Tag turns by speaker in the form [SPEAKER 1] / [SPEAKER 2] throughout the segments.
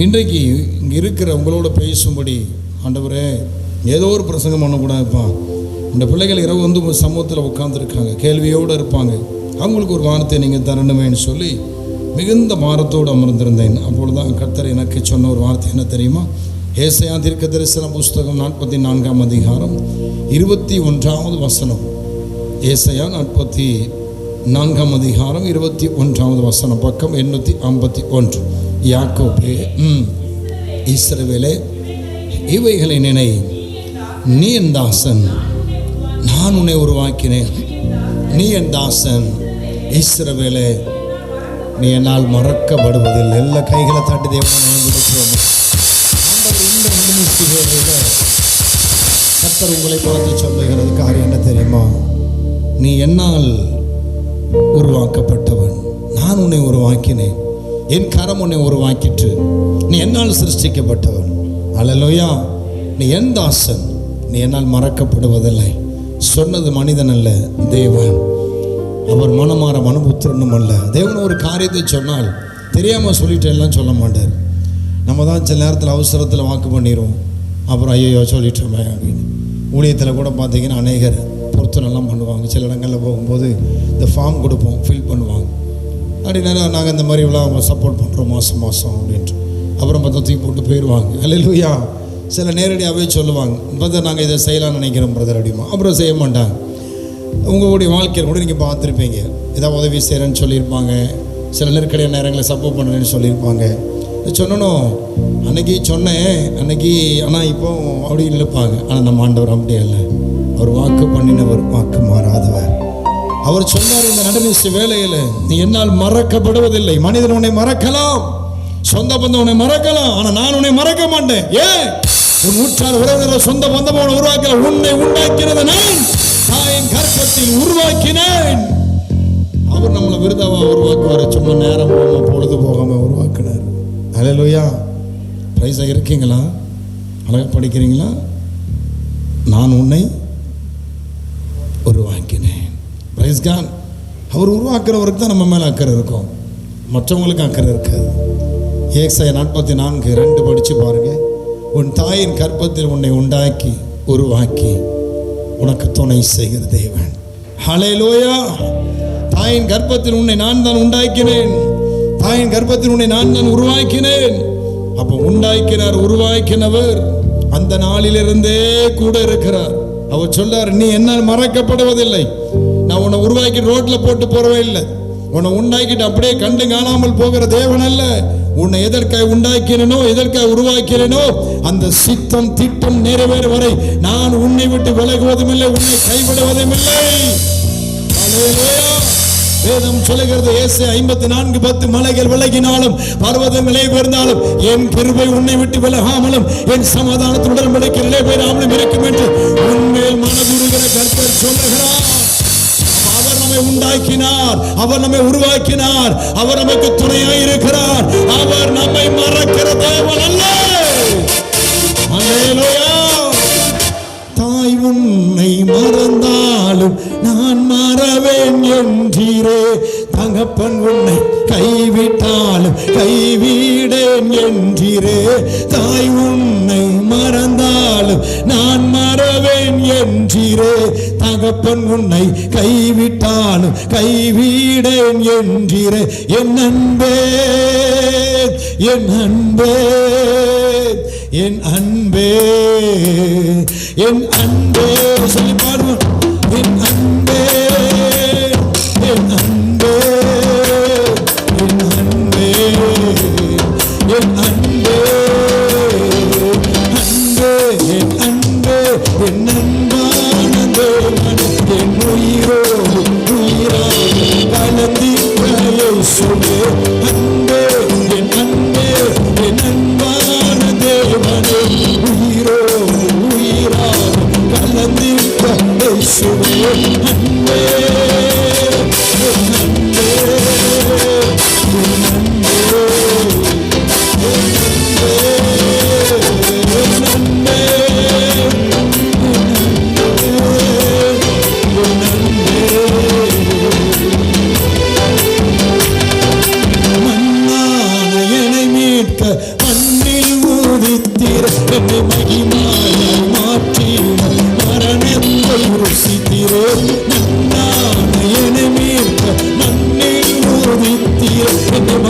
[SPEAKER 1] இன்றைக்கு இங்கே இருக்கிற உங்களோட பேசும்படி ஆண்டவரே ஏதோ ஒரு பிரசங்கம் பண்ணக்கூடாதுப்பா. இந்த பிள்ளைகள் இரவு வந்து உங்கள் சமூகத்தில் உட்காந்துருக்காங்க, கேள்வியோடு இருப்பாங்க, அவங்களுக்கு ஒரு வார்த்தையை நீங்கள் தரணுமேன்னு சொல்லி மிகுந்த பாரத்தோடு அமர்ந்திருந்தேன். அப்பொழுதுதான் கர்த்தர் எனக்கு சொன்ன ஒரு வார்த்தை என்ன தெரியுமா? ஏசாயா தீர்க்கதரிசன புஸ்தகம் 44ஆம் அதிகாரம் 21வது வசனம். ஏசாயா 44ஆம் அதிகாரம் 21வது வசனம், பக்கம் 851. யாக்கோபே, இஸ்ரவேலே, இவைகளை நினை, நீ என் தாசன், நான் உன்னை உருவாக்கினேன். நீ என் தாசன் இஸ்ரவேலே, நீ என்னால் மறக்கப்படுவதில்லை. எல்லா கைகளை தட்டி தேவனை கொடுக்கிறோம். கர்த்தர் உங்களை பார்த்து சொல்லுகிறது காரியம் என்ன தெரியுமா? நீ என்னால் உருவாக்கப்பட்டவன், நான் உன்னை உருவாக்கினேன், என் கரம் உன்னை உருவாக்கிற்று, நீ என்னால் சிருஷ்டிக்கப்பட்டவன். அல்லேலூயா. நீ என் தாசன், நீ என்னால் மறக்கப்படுவதில்லை. சொன்னது மனிதன் அல்ல, தேவன். அவர் மனமாற மனுபுத்திரனும் அல்ல. தேவன் ஒரு காரியத்தை சொன்னால் தெரியாமல் சொல்லிட்டு எல்லாம் சொல்ல மாட்டார். நம்ம தான் சில நேரத்தில் அவசரத்தில் வாக்கு பண்ணிடுவோம், அப்புறம் ஐயோ சொல்லிட்டோமே அப்படின்னு. ஊழியத்தில் கூட பார்த்தீங்கன்னா அநேகர் பொருத்தனெல்லாம் பண்ணுவாங்க. சில இடங்களில் போகும்போது இந்த ஃபார்ம் கொடுப்போம், ஃபில் பண்ணுவாங்க. அப்படின்னா நாங்கள் இந்த மாதிரிலாம் சப்போர்ட் பண்ணுறோம் மாதம் அப்படின்ட்டு. அப்புறம் பார்த்தா தூக்கி போட்டு போயிடுவாங்க. அல்லேலூயா. சில நேரடியாகவே சொல்லுவாங்க, பார்த்தா நாங்கள் இதை செய்யலாம்னு நினைக்கிறோம் பிரதர் அப்படிமா. அப்புறம் செய்ய மாட்டாங்க. உங்களுடைய வாழ்க்கையில் கூட நீங்கள் பார்த்துருப்பீங்க, ஏதாவது உதவி செய்கிறேன்னு சொல்லியிருப்பாங்க, சில நெருக்கடியான நேரங்களில் சப்போர்ட் பண்ணுறேன்னு சொல்லியிருப்பாங்க. சொன்னனும் அன்னைக்கு சொன்னேன் அன்னைக்கு, ஆனால் இப்போ அப்படின்னு இருப்பாங்க. ஆனால் நம்ம ஆண்டவர் அப்படியே இல்லை. அவர் வாக்கு பண்ணினவர், வாக்கு மாறாதவர். அவர் சொன்னார் இந்த நடுநிசி வேலையில், நீ என்னால் மறக்கப்படுவதில்லை. மனிதன் உன்னை மறக்கலாம், சொந்த பந்தம் உன்னை மறக்கலாம், ஆனால் நான் உன்னை மறக்க மாட்டேன். ஏன்? உன் உற்றார் உறவினர் சொந்த பந்தம் உருவாக்கல, உன்னை உண்டாக்கிறது நான், தாயின் கர்ப்பத்தில் உருவாக்கினேன். அவர் நம்மளை விருதாவா உருவாக்குவார், சும்மா நேரம் போகாம பொழுது போகாம உருவாக்கினார். அல்லேலூயா. பிரைஸாக இருக்கீங்களா? அழகாக படிக்கிறீங்களா? நான் உன்னை உருவாக்கினேன். Price God. அவர் உருவாக்குறவருக்கு தான் நம்ம மேலே அக்கறை இருக்கும், மற்றவங்களுக்கு அக்கறை இருக்காது. ஏசாயா 44:2 படித்து பாருங்க. உன் தாயின் கர்ப்பத்தில் உன்னை உண்டாக்கி உருவாக்கி உனக்கு துணை செய்கிற தேவன். ஹல்லேலூயா. தாயின் கர்ப்பத்தில் உன்னை நான் தான் உண்டாக்கினேன், தாயின் கர்ப்பத்தில் உன்னை நான் தான் உருவாக்கினேன். அப்போ உண்டாக்கினார், உருவாக்கினவர் அந்த நாளிலிருந்தே கூட இருக்கிறார். அவர் சொல்றார், நீ என்னால் மறக்கப்படுவதில்லை. நான் உன்னை உருவாக்கி ரோட்ல போட்டு போறவே இல்லை, உன்னை உண்டாக்கிட்டு அப்படியே கண்டு காணாமல் போகிற தேவன் அல்ல. உன்னை எதற்காக உண்டாக்கினோ, எதற்காக உருவாக்கினோ, அந்த சித்தம் திட்டம் நிறைவேறும் வரை நான் உன்னை விட்டு விலகுவதும் இல்லை, உன்னை கைவிடுவதும் இல்லை. அல்லேலூயா. வேதம் சொல்லுகிறது, ஏசாயா 54:10, மலைகள் விலகினாலும் பர்வதங்கள் நிலைபெயர்ந்தாலும் என் கிருபை உன்னை விட்டு விலகாமலும் என் சமாதானத்துடன் உடன்படிக்கை நிலைபெறாமலும் இருக்கும் என்று உன்மேல் மனதுருகிற கர்த்தர் சொல்லுகிறார். அவர் நம்மை உண்டாக்கினார், அவர் நம்மை உருவாக்கினார், அவர் நமக்கு துணையாய் இருக்கிறார். அவர் நம்மை மறக்கிற தேவன் அல்ல. அல்லேலூயா. தாய் உன்னை மறந்தாலும் நான் மறவேன் என்றீரே, தகப்பன் உன்னை கைவிட்டாலும் கைவிடேன் என்றீரே. தாய் உன்னை மறந்தாலும் நான் மறவேன் என்றீரே, தகப்பன் உன்னை கைவிட்டாலும் கைவிடேன் என்றீரே. என் அன்பே, என் அன்பே, என் அன்பே, என் அன்பே, சொல்லி பாடுவோம். என் அன்பே, என் அன்பே, என் அன்பே, என் அன்பே, அன்பே, என் அன்பே, என் அன்பான தேவன், என் உயிரோடு உயிராக கலந்திருக்கிற இயேசுவே. அன்பே, என் அன்பே, என் அன்பான தேவனே, உயிரோடு உயிராக கலந்திருக்கிற இயேசுவே. அன்பே, என் அன்பே, என் அன்பே,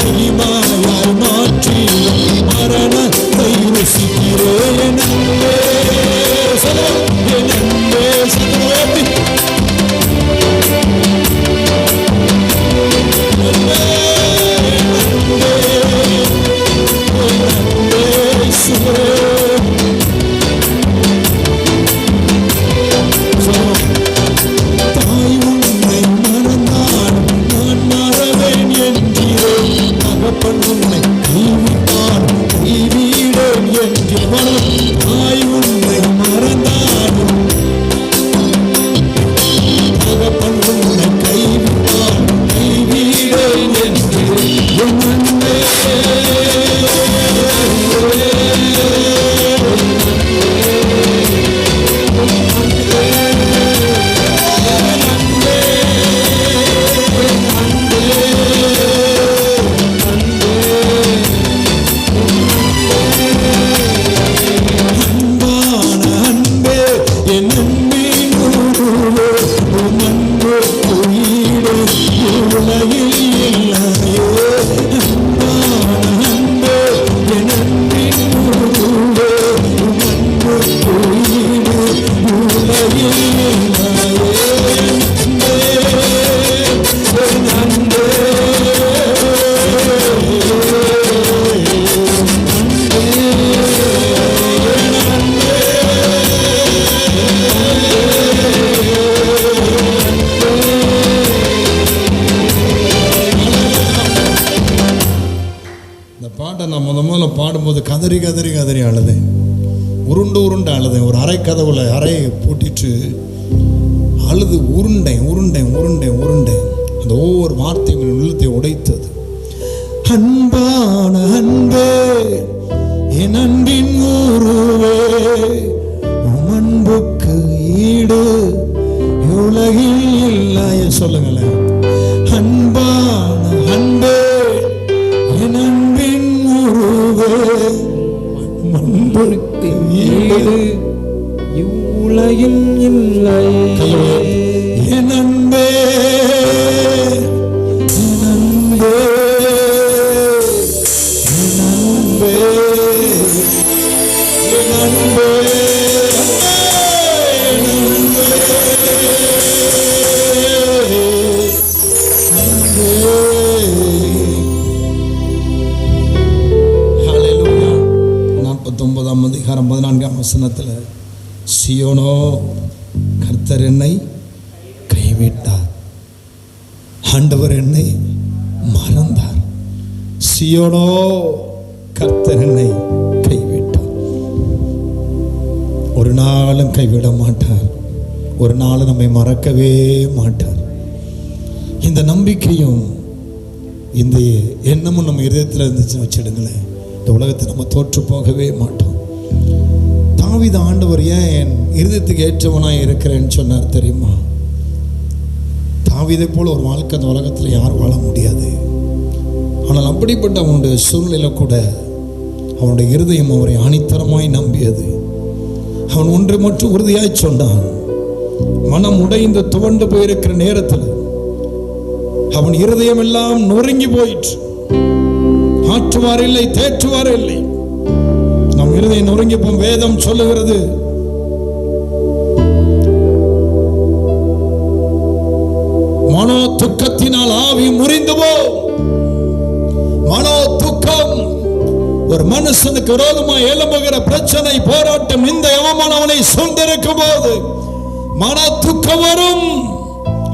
[SPEAKER 1] மகிமையாய் மாற்றிடும் மரணத்தை ருசிக்கிறேன் என் அன்பே. என் அன்பே சதவத்தி பாடும்போது கதறி கதறி கதறி அழுதேன். உருண்டு உருண்டு அழுதேன். ஒரு அரை கதவுல அறையை பூட்டிட்டு அழுது உருண்டேன் உருண்டேன் உருண்டேன் உருண்டேன். அந்த ஒவ்வொரு வார்த்தையும் உள்ளத்தை உடைத்தது. அன்பான அன்பே என் அன்பின் உருவே உம் அன்புக்கு ஈடு உலகில் இல்லை. சொல்லுங்களேன். அன்பான அன்பே என் அன்பின் அன்புக்கு ஈடு
[SPEAKER 2] இவ்வுலகில் இல்லை.
[SPEAKER 1] என் அன்பே என் அன்பே என் அன்பே என் அன்பே அதிகாரம் 14ஆம் வசனத்தில் சியோனோ கர்த்தர் என்னை கைவிட்டார், ஆண்டவர் என்னை மறந்தார். சியோனோ கர்த்தர் என்னை கைவிட்டார். ஒரு நாளும் கைவிட மாட்டார். ஒரு நாளும் நம்மை மறக்கவே மாட்டார். இந்த நம்பிக்கையும் இந்த எண்ணமும் நம்ம இதயத்தில் இருந்துச்சுன்னு வச்சிடுங்களேன், இந்த உலகத்தை நம்ம தோற்று போகவே மாட்டோம். தாவீது ஆண்டவர் ஏன் என் இருதயத்துக்கு ஏற்றவனாய் இருக்கிறேன்னு சொன்னார் தெரியுமா? தாவீதை போல ஒரு வாழ்க்கை அந்த உலகத்தில் யாரும் வாழ முடியாது. ஆனால் அப்படிப்பட்ட அவனுடைய சூழ்நிலையில கூட அவனுடைய இருதயம் அவரை ஆணித்தரமாய் நம்பியது. அவன் ஒன்றை மட்டும் உறுதியாய் சொன்னான். மனம் உடைந்து துவண்டு போயிருக்கிற நேரத்தில் அவன் இருதயம் எல்லாம் நொறுங்கி போயிற்று. ஆற்றுவார் இல்லை, தேற்றுவார் இல்லை. நம் இருதயம் நொறுங்கி போம். வேதம் சொல்லுகிறது, மனோ துக்கத்தினால் ஆவி முறிந்து போ. மனோ துக்கம் ஒரு மனுஷனுக்கு விரோதமாக எழும்புகிற பிரச்சனை, போராட்டம், இந்த அவமானவனை சூழ்ந்திருக்கும் போது மன துக்கம் வரும்.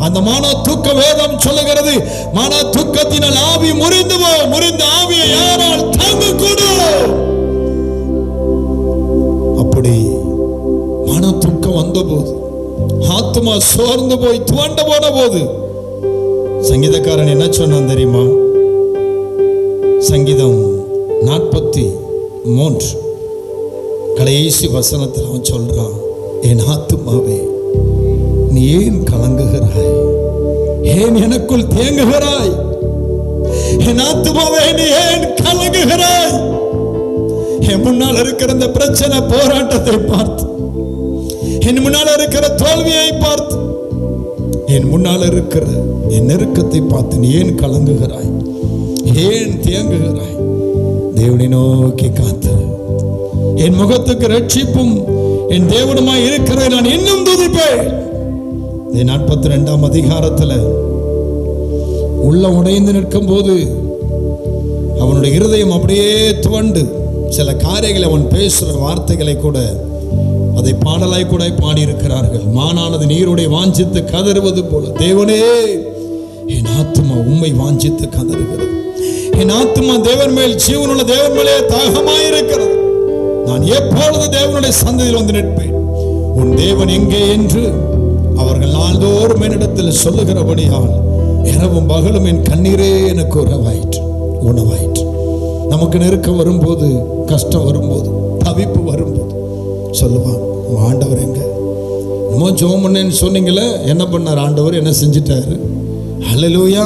[SPEAKER 1] அந்த மன துக்க வேதம் சொல்லுகிறது, மன துக்கத்தினால் ஆவி முறிந்து போ. முறிந்த ஆவியை யாரால் தாங்க கூடும்? அப்படி மன துக்கம் வந்த போது, ஆத்மா சோர்ந்து போய் துவண்டு போன போது சங்கீதக்காரன் என்ன சொன்னான் தெரியுமா? சங்கீதம் 43 கடைசி வசனத்தில் அவன் சொல்றான், என் ஆத்துமாவே நீ ஏன் கலங்குகிறாய்? ஏன் எனக்குள் தேங்குகிறாய்? என் ஆத்துமாவே நீ ஏன் கலங்குகிறாய்? என் முன்னால் இருக்கிற இந்த பிரச்சனை, போராட்டத்தை பார்த்து, என் முன்னால் இருக்கிற தோல்வியை பார்த்து, என் முன்னால் இருக்கிற என் நெருக்கத்தை பார்த்து நீ ஏன் கலங்குகிறாய்? ஏன் தேங்குகிறாய்? தேவனை நோக்கி காத்திரு. என் முகத்துக்கு ரட்சிப்பும் என் தேவனுமாய் இருக்கிறதை நான் இன்னும் துதிப்பேன். 42ஆம் அதிகாரத்தில் உள்ள உடைந்து நிற்கும் போது அவனுடைய இருதயம் அப்படியே துவண்டு சில காரியங்களை அவன் பேசுகிற வார்த்தைகளை கூட அதை பாடலாய் கூட பாடியிருக்கிறார்கள். மானானது நீருடைய வாஞ்சித்து கதறுவது போல, தேவனே என் ஆத்துமா உம்மை வாஞ்சித்து கதறுகிறது. என் ஆத்துமா தேவன் மேல், ஜீவனுள்ள தேவன் மேலே தாகமாயிருக்கிறது. நான் எப்பொழுது தேவனுடைய சந்ததியில் வந்து நிற்பேன். உன் தேவன் எங்கே என்று அவர்கள் நாள்தோறும் என்னிடத்தில் சொல்லுகிறபடியால் இரவும் பகலும் என் கண்ணீரே எனக்கு உணவாயிற்று. நமக்கு நெருக்கம் வரும்போது, கஷ்டம் வரும்போது, தவிப்பு வரும்போது சொல்லுவான், ஆண்டவர் எங்க? நம்ம ஜெபம் பண்ணேன்னு சொன்னீங்களே, என்ன பண்ணார் ஆண்டவர்? என்ன செஞ்சிட்டாரு? ஹல்லேலூயா.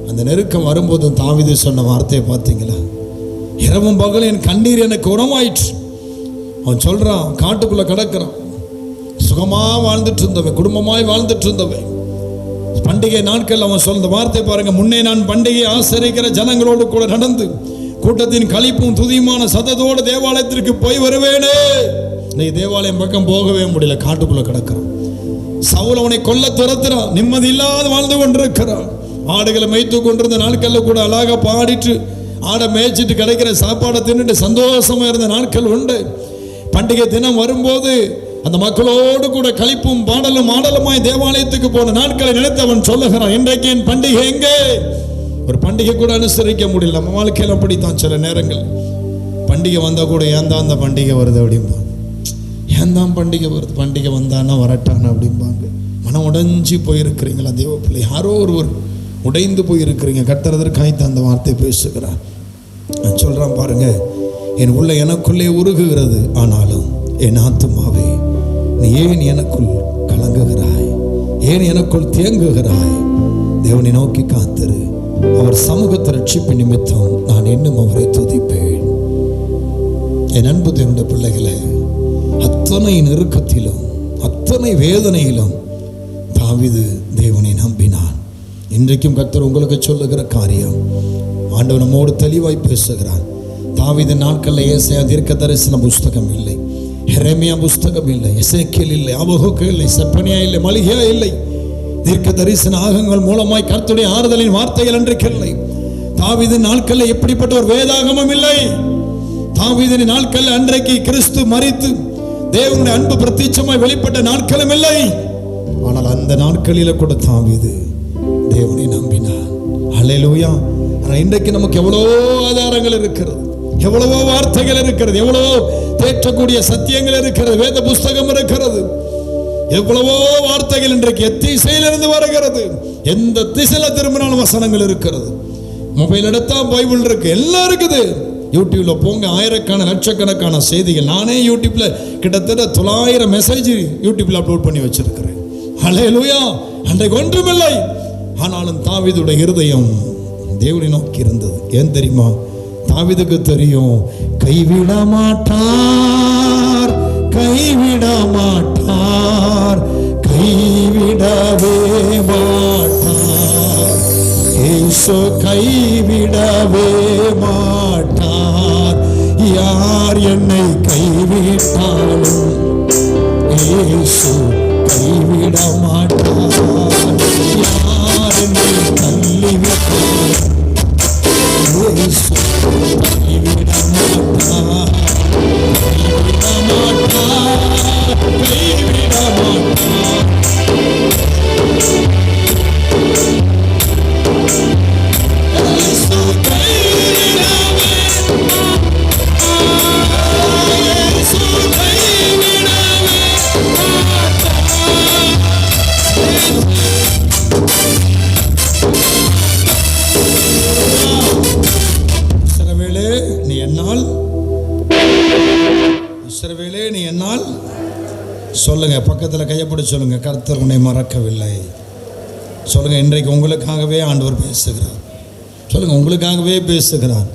[SPEAKER 1] அந்த நெருக்கம் வரும்போது தாவீது சொன்ன வார்த்தையை பார்த்தீங்களா? இரவும் பகலும் என் கண்ணீர் எனக்கு உணவாயிற்று. அவன் சொல்றான், காட்டுக்குள்ள கிடக்கிறான், சுகமா வாழ்ந்துட்டு இருந்தவன், குடும்பமாய் வாழ்ந்துட்டு இருந்தவன். பண்டிகை நாட்கள் அவன் சொல்ற வார்த்தை பாருங்க, முன்னே நான் பண்டிகை ஆசரிக்கிற ஜனங்களோடு கூட நடந்து கூட்டத்தின் களிப்பும் துதியுமான சத்தத்தோடு தேவாலயத்திற்கு போய் வருவேனே. நீ தேவாலயம் பக்கம் போகவே முடியல, காட்டுக்குள்ள கிடக்கிறான். சவுல் அவனை கொல்ல துரத்துறான், நிம்மதி இல்லாத வாழ்ந்து கொண்டிருக்கிறான். ஆடுகளை மேய்த்து கொண்டிருந்த நாட்கள்ல கூட அழகா பாடிட்டு ஆடை மேய்ச்சிட்டு கிடைக்கிற சாப்பாடை தின்னுட்டு சந்தோஷமா இருந்த நாட்கள் உண்டு. பண்டிகை தினம் வரும்போது அந்த மக்களோடு கூட களிப்பும் பாடலும் ஆடலுமாய் தேவாலயத்துக்கு போன நாட்களை நினைத்து அவன் சொல்லுகிறான், இன்றைக்கு என் பண்டிகை எங்கே? ஒரு பண்டிகை கூட அனுசரிக்க முடியல. நம்ம வாழ்க்கையில் அப்படித்தான். சில நேரங்கள் பண்டிகை வந்தா கூட ஏன் தான் அந்த பண்டிகை வருது அப்படிம்பாங்க. ஏன் தான் பண்டிகை வருது? பண்டிகை வந்தானா வரட்டானா அப்படிம்பாங்க. மனம் உடைஞ்சி போயிருக்கிறீங்களா தேவ பிள்ளை? யாரோ ஒருவர் உடைந்து போயிருக்கிறீங்க. கர்த்தரதற்காய்த்து அந்த வார்த்தை பேசுகிறார். நான் சொல்றான் பாருங்க, என் உள்ள எனக்குள்ளே உருகுகிறது, ஆனாலும் என் ஆத்துமாவே நீ ஏன் எனக்குள் கலங்குகிறாய்? ஏன் எனக்குள் தேங்குகிறாய்? தேவனை நோக்கி காத்திரு. அவர் சமூகத்தை ரட்சிப்பு நிமித்தம் நான் இன்னும் அவரை துதிப்பேன். என் அன்பு தேவனுடைய பிள்ளைகளை, அத்தனை நெருக்கத்திலும் அத்தனை வேதனையிலும் தாவீது தேவனை நம்பினான். இன்றைக்கும் கர்த்தர் உங்களுக்கு சொல்லுகிற காரியம், ஆண்டவர் நம்மோடு தெளிவாய் பேசுகிறார். தாவீது நாட்களில் ஏசாயா தீர்க்க தரிசன புஸ்தகம் இல்லை, எரேமியா புஸ்தகம் இல்லை, எசேக்கியேல் இல்லை, ஆபகுக்கு இல்லை, செப்பனியா இல்லை, மல்கியா இல்லை. தீர்க்க தரிசன ஆகங்கள் மூலமாய் கர்த்தருடைய ஆறுதலின் வார்த்தைகள் அன்றைக்கு இல்லை. தாவீது நாட்களில் எப்படிப்பட்ட ஒரு வேதாகமும் இல்லை. தாவீதின் நாட்களில் அன்றைக்கு கிறிஸ்து மரித்து தேவனுடைய அன்பு பிரத்யட்சமாய் வெளிப்பட்ட நாட்களும் இல்லை. ஆனால் அந்த நாட்களில கூட தாவீது தேவனை நம்பினார். ஹல்லேலூயா. ஆனால் இன்றைக்கு நமக்கு எவ்வளவோ ஆதாரங்கள் இருக்கிறது, எவ்வளவோ வார்த்தைகள் இருக்கிறது, எவ்வளவோ தேற்றக்கூடிய சத்தியங்கள் இருக்கிறது, வேத புஸ்தகம் இருக்கிறது, எவ்வளவோ வார்த்தைகள் இன்றைக்கு எத்திசையிலிருந்து வருகிறது. எந்த திசையில திரும்பினாலும் வசனங்கள் இருக்கிறது. மொபைல் எடுத்தா பைபிள் இருக்கு, எல்லாம் இருக்குது. யூடியூப்ல போங்க, ஆயிரக்கான லட்சக்கணக்கான செய்திகள். நானே யூடியூப்ல கிட்டத்தட்ட 900 மெசேஜ் யூடியூப்ல அப்லோட் பண்ணி வச்சிருக்கிறேன். ஹல்லேலூயா. அன்றைக்கு ஒன்றுமில்லை. ஆனாலும் தாவீதுடைய இருதயம் தேவனை நோக்கி இருந்தது. ஏன் தெரியுமா? தாவீதுக்கு தெரியும், கைவிட மாட்டார், கைவிட மாட்டார், கைவிடவே மாட்டார், இயேசு கைவிடவே மாட்டார். யார் என்னை கைவிட்டாலும் இயேசு கைவிட மாட்டார். யார் என்னை தள்ளிவிட்டாலும் இயேசு கைவிட மாட்டார், கைவிட மாட்டார், கைவிட மாட்டார். இஸ்ரவேலே நீ என்னால் சொல்லுங்க, பக்கத்தில் கையப்படி சொல்லுங்க, கர்த்தர் உன்னை மறக்கவில்லை. சொல்லுங்க, இன்றைக்கு உங்களுக்காகவே ஆண்டவர் பேசுகிறார். சொல்லுங்க, உங்களுக்காகவே பேசுகிறார்.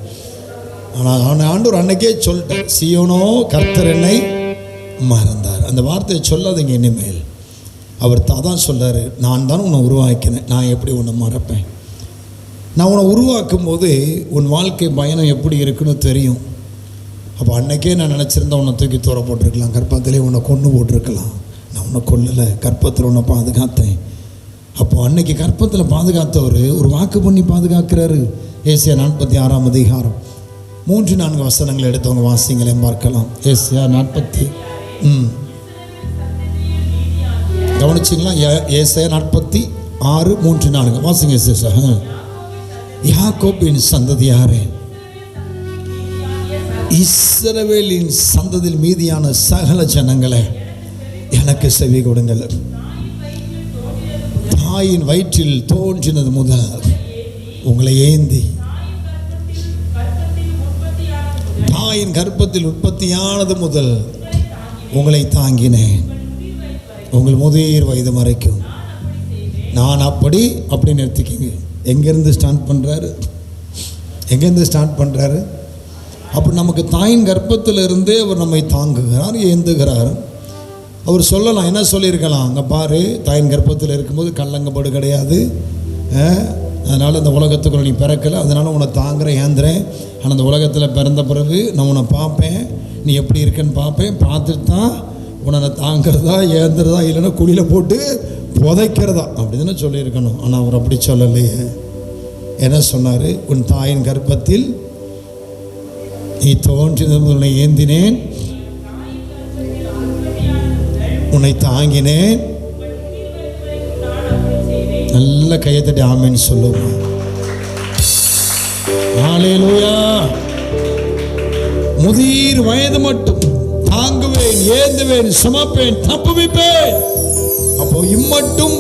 [SPEAKER 1] ஆனால் ஆண்டவர் அன்னைக்கே சொல்லிட்டார், சீயோனோ கர்த்தர் என்னை மறந்தார். அந்த வார்த்தையை சொல்லாதீங்க இனிமேல். அவர் தான் சொல்றாரு, நான் தான் உன்னை உருவாக்கினேன், நான் எப்படி உன்னை மறப்பேன்? நான் உன்னை உருவாக்கும் போது உன் வாழ்க்கை பயணம் எப்படி இருக்குன்னு தெரியும். அப்போ அன்னைக்கே நான் நினச்சிருந்தேன் உன்னை தூக்கி தூர போட்டிருக்கலாம், கர்ப்பத்திலே உன்னை கொண்டு போட்டிருக்கலாம். நான் உன்னை கொல்லலை, கர்ப்பத்தில் உன்னை பாதுகாத்தேன். அப்போ அன்னைக்கு கர்ப்பத்தில் பாதுகாத்தவர் ஒரு வாக்கு பண்ணி பாதுகாக்கிறாரு. ஏசியா 46ஆம் அதிகாரம் 3-4 வசனங்களை எடுத்தவங்க வாசிங்களையும் பார்க்கலாம். ஏசியா 40 கவனிச்சிங்களா? ஏசியா 46:3-4 வாசிங்க. யாக்கோபின் சந்ததியாரே, இஸ்ரவேலின் சந்ததியில் மீதியான சகல ஜனங்களே, எனக்கு செவி கொடுங்கள். தாயின் வயிற்றில் தோன்றினது முதல் உங்களை ஏந்தி, தாயின் கர்ப்பத்தில் உற்பத்தியானது முதல் உங்களை தாங்கினேன், உங்கள் முதிர் வயது வரைக்கும் நான் அப்படி நிறுத்திக்கிங்க. எங்கேருந்து ஸ்டார்ட் பண்ணுறாரு? அப்போ நமக்கு தாயின் கர்ப்பத்தில் இருந்தே அவர் நம்மை தாங்குகிறார், ஏந்துகிறார். அவர் சொல்லலாம், என்ன சொல்லியிருக்கலாம், அங்கே பாரு, தாயின் கர்ப்பத்தில் இருக்கும்போது கல்லங்கப்படு கிடையாது, அதனால் இந்த உலகத்துக்குள்ள நீ பிறக்கலை, அதனால் உன்னை தாங்குறேன், ஏந்துறேன். ஆனால் அந்த உலகத்தில் பிறந்த பிறகு நான் உன்னை பார்ப்பேன், நீ எப்படி இருக்கேன்னு பார்ப்பேன், பார்த்துட்டு தான் உன்னை தாங்கிறதா ஏந்துறதா இல்லைன்னா குழியில் போட்டு புதைக்கிறதா அப்படி தானே சொல்லியிருக்கணும். ஆனால் அவர் அப்படி சொல்லலையே. என்ன சொன்னார்? உன் தாயின் கர்ப்பத்தில் நீ தோன்றினது உன்னை ஏந்தினேன், உன்னை தாங்கினேன். நல்ல கையை தட்டி ஆமென் சொல்லுமா. ஹல்லேலூயா. முதிர் வயது மட்டும் தாங்குவேன், ஏந்துவேன், சுமப்பேன், தப்புவிப்பேன். அப்போ இம்மட்டும்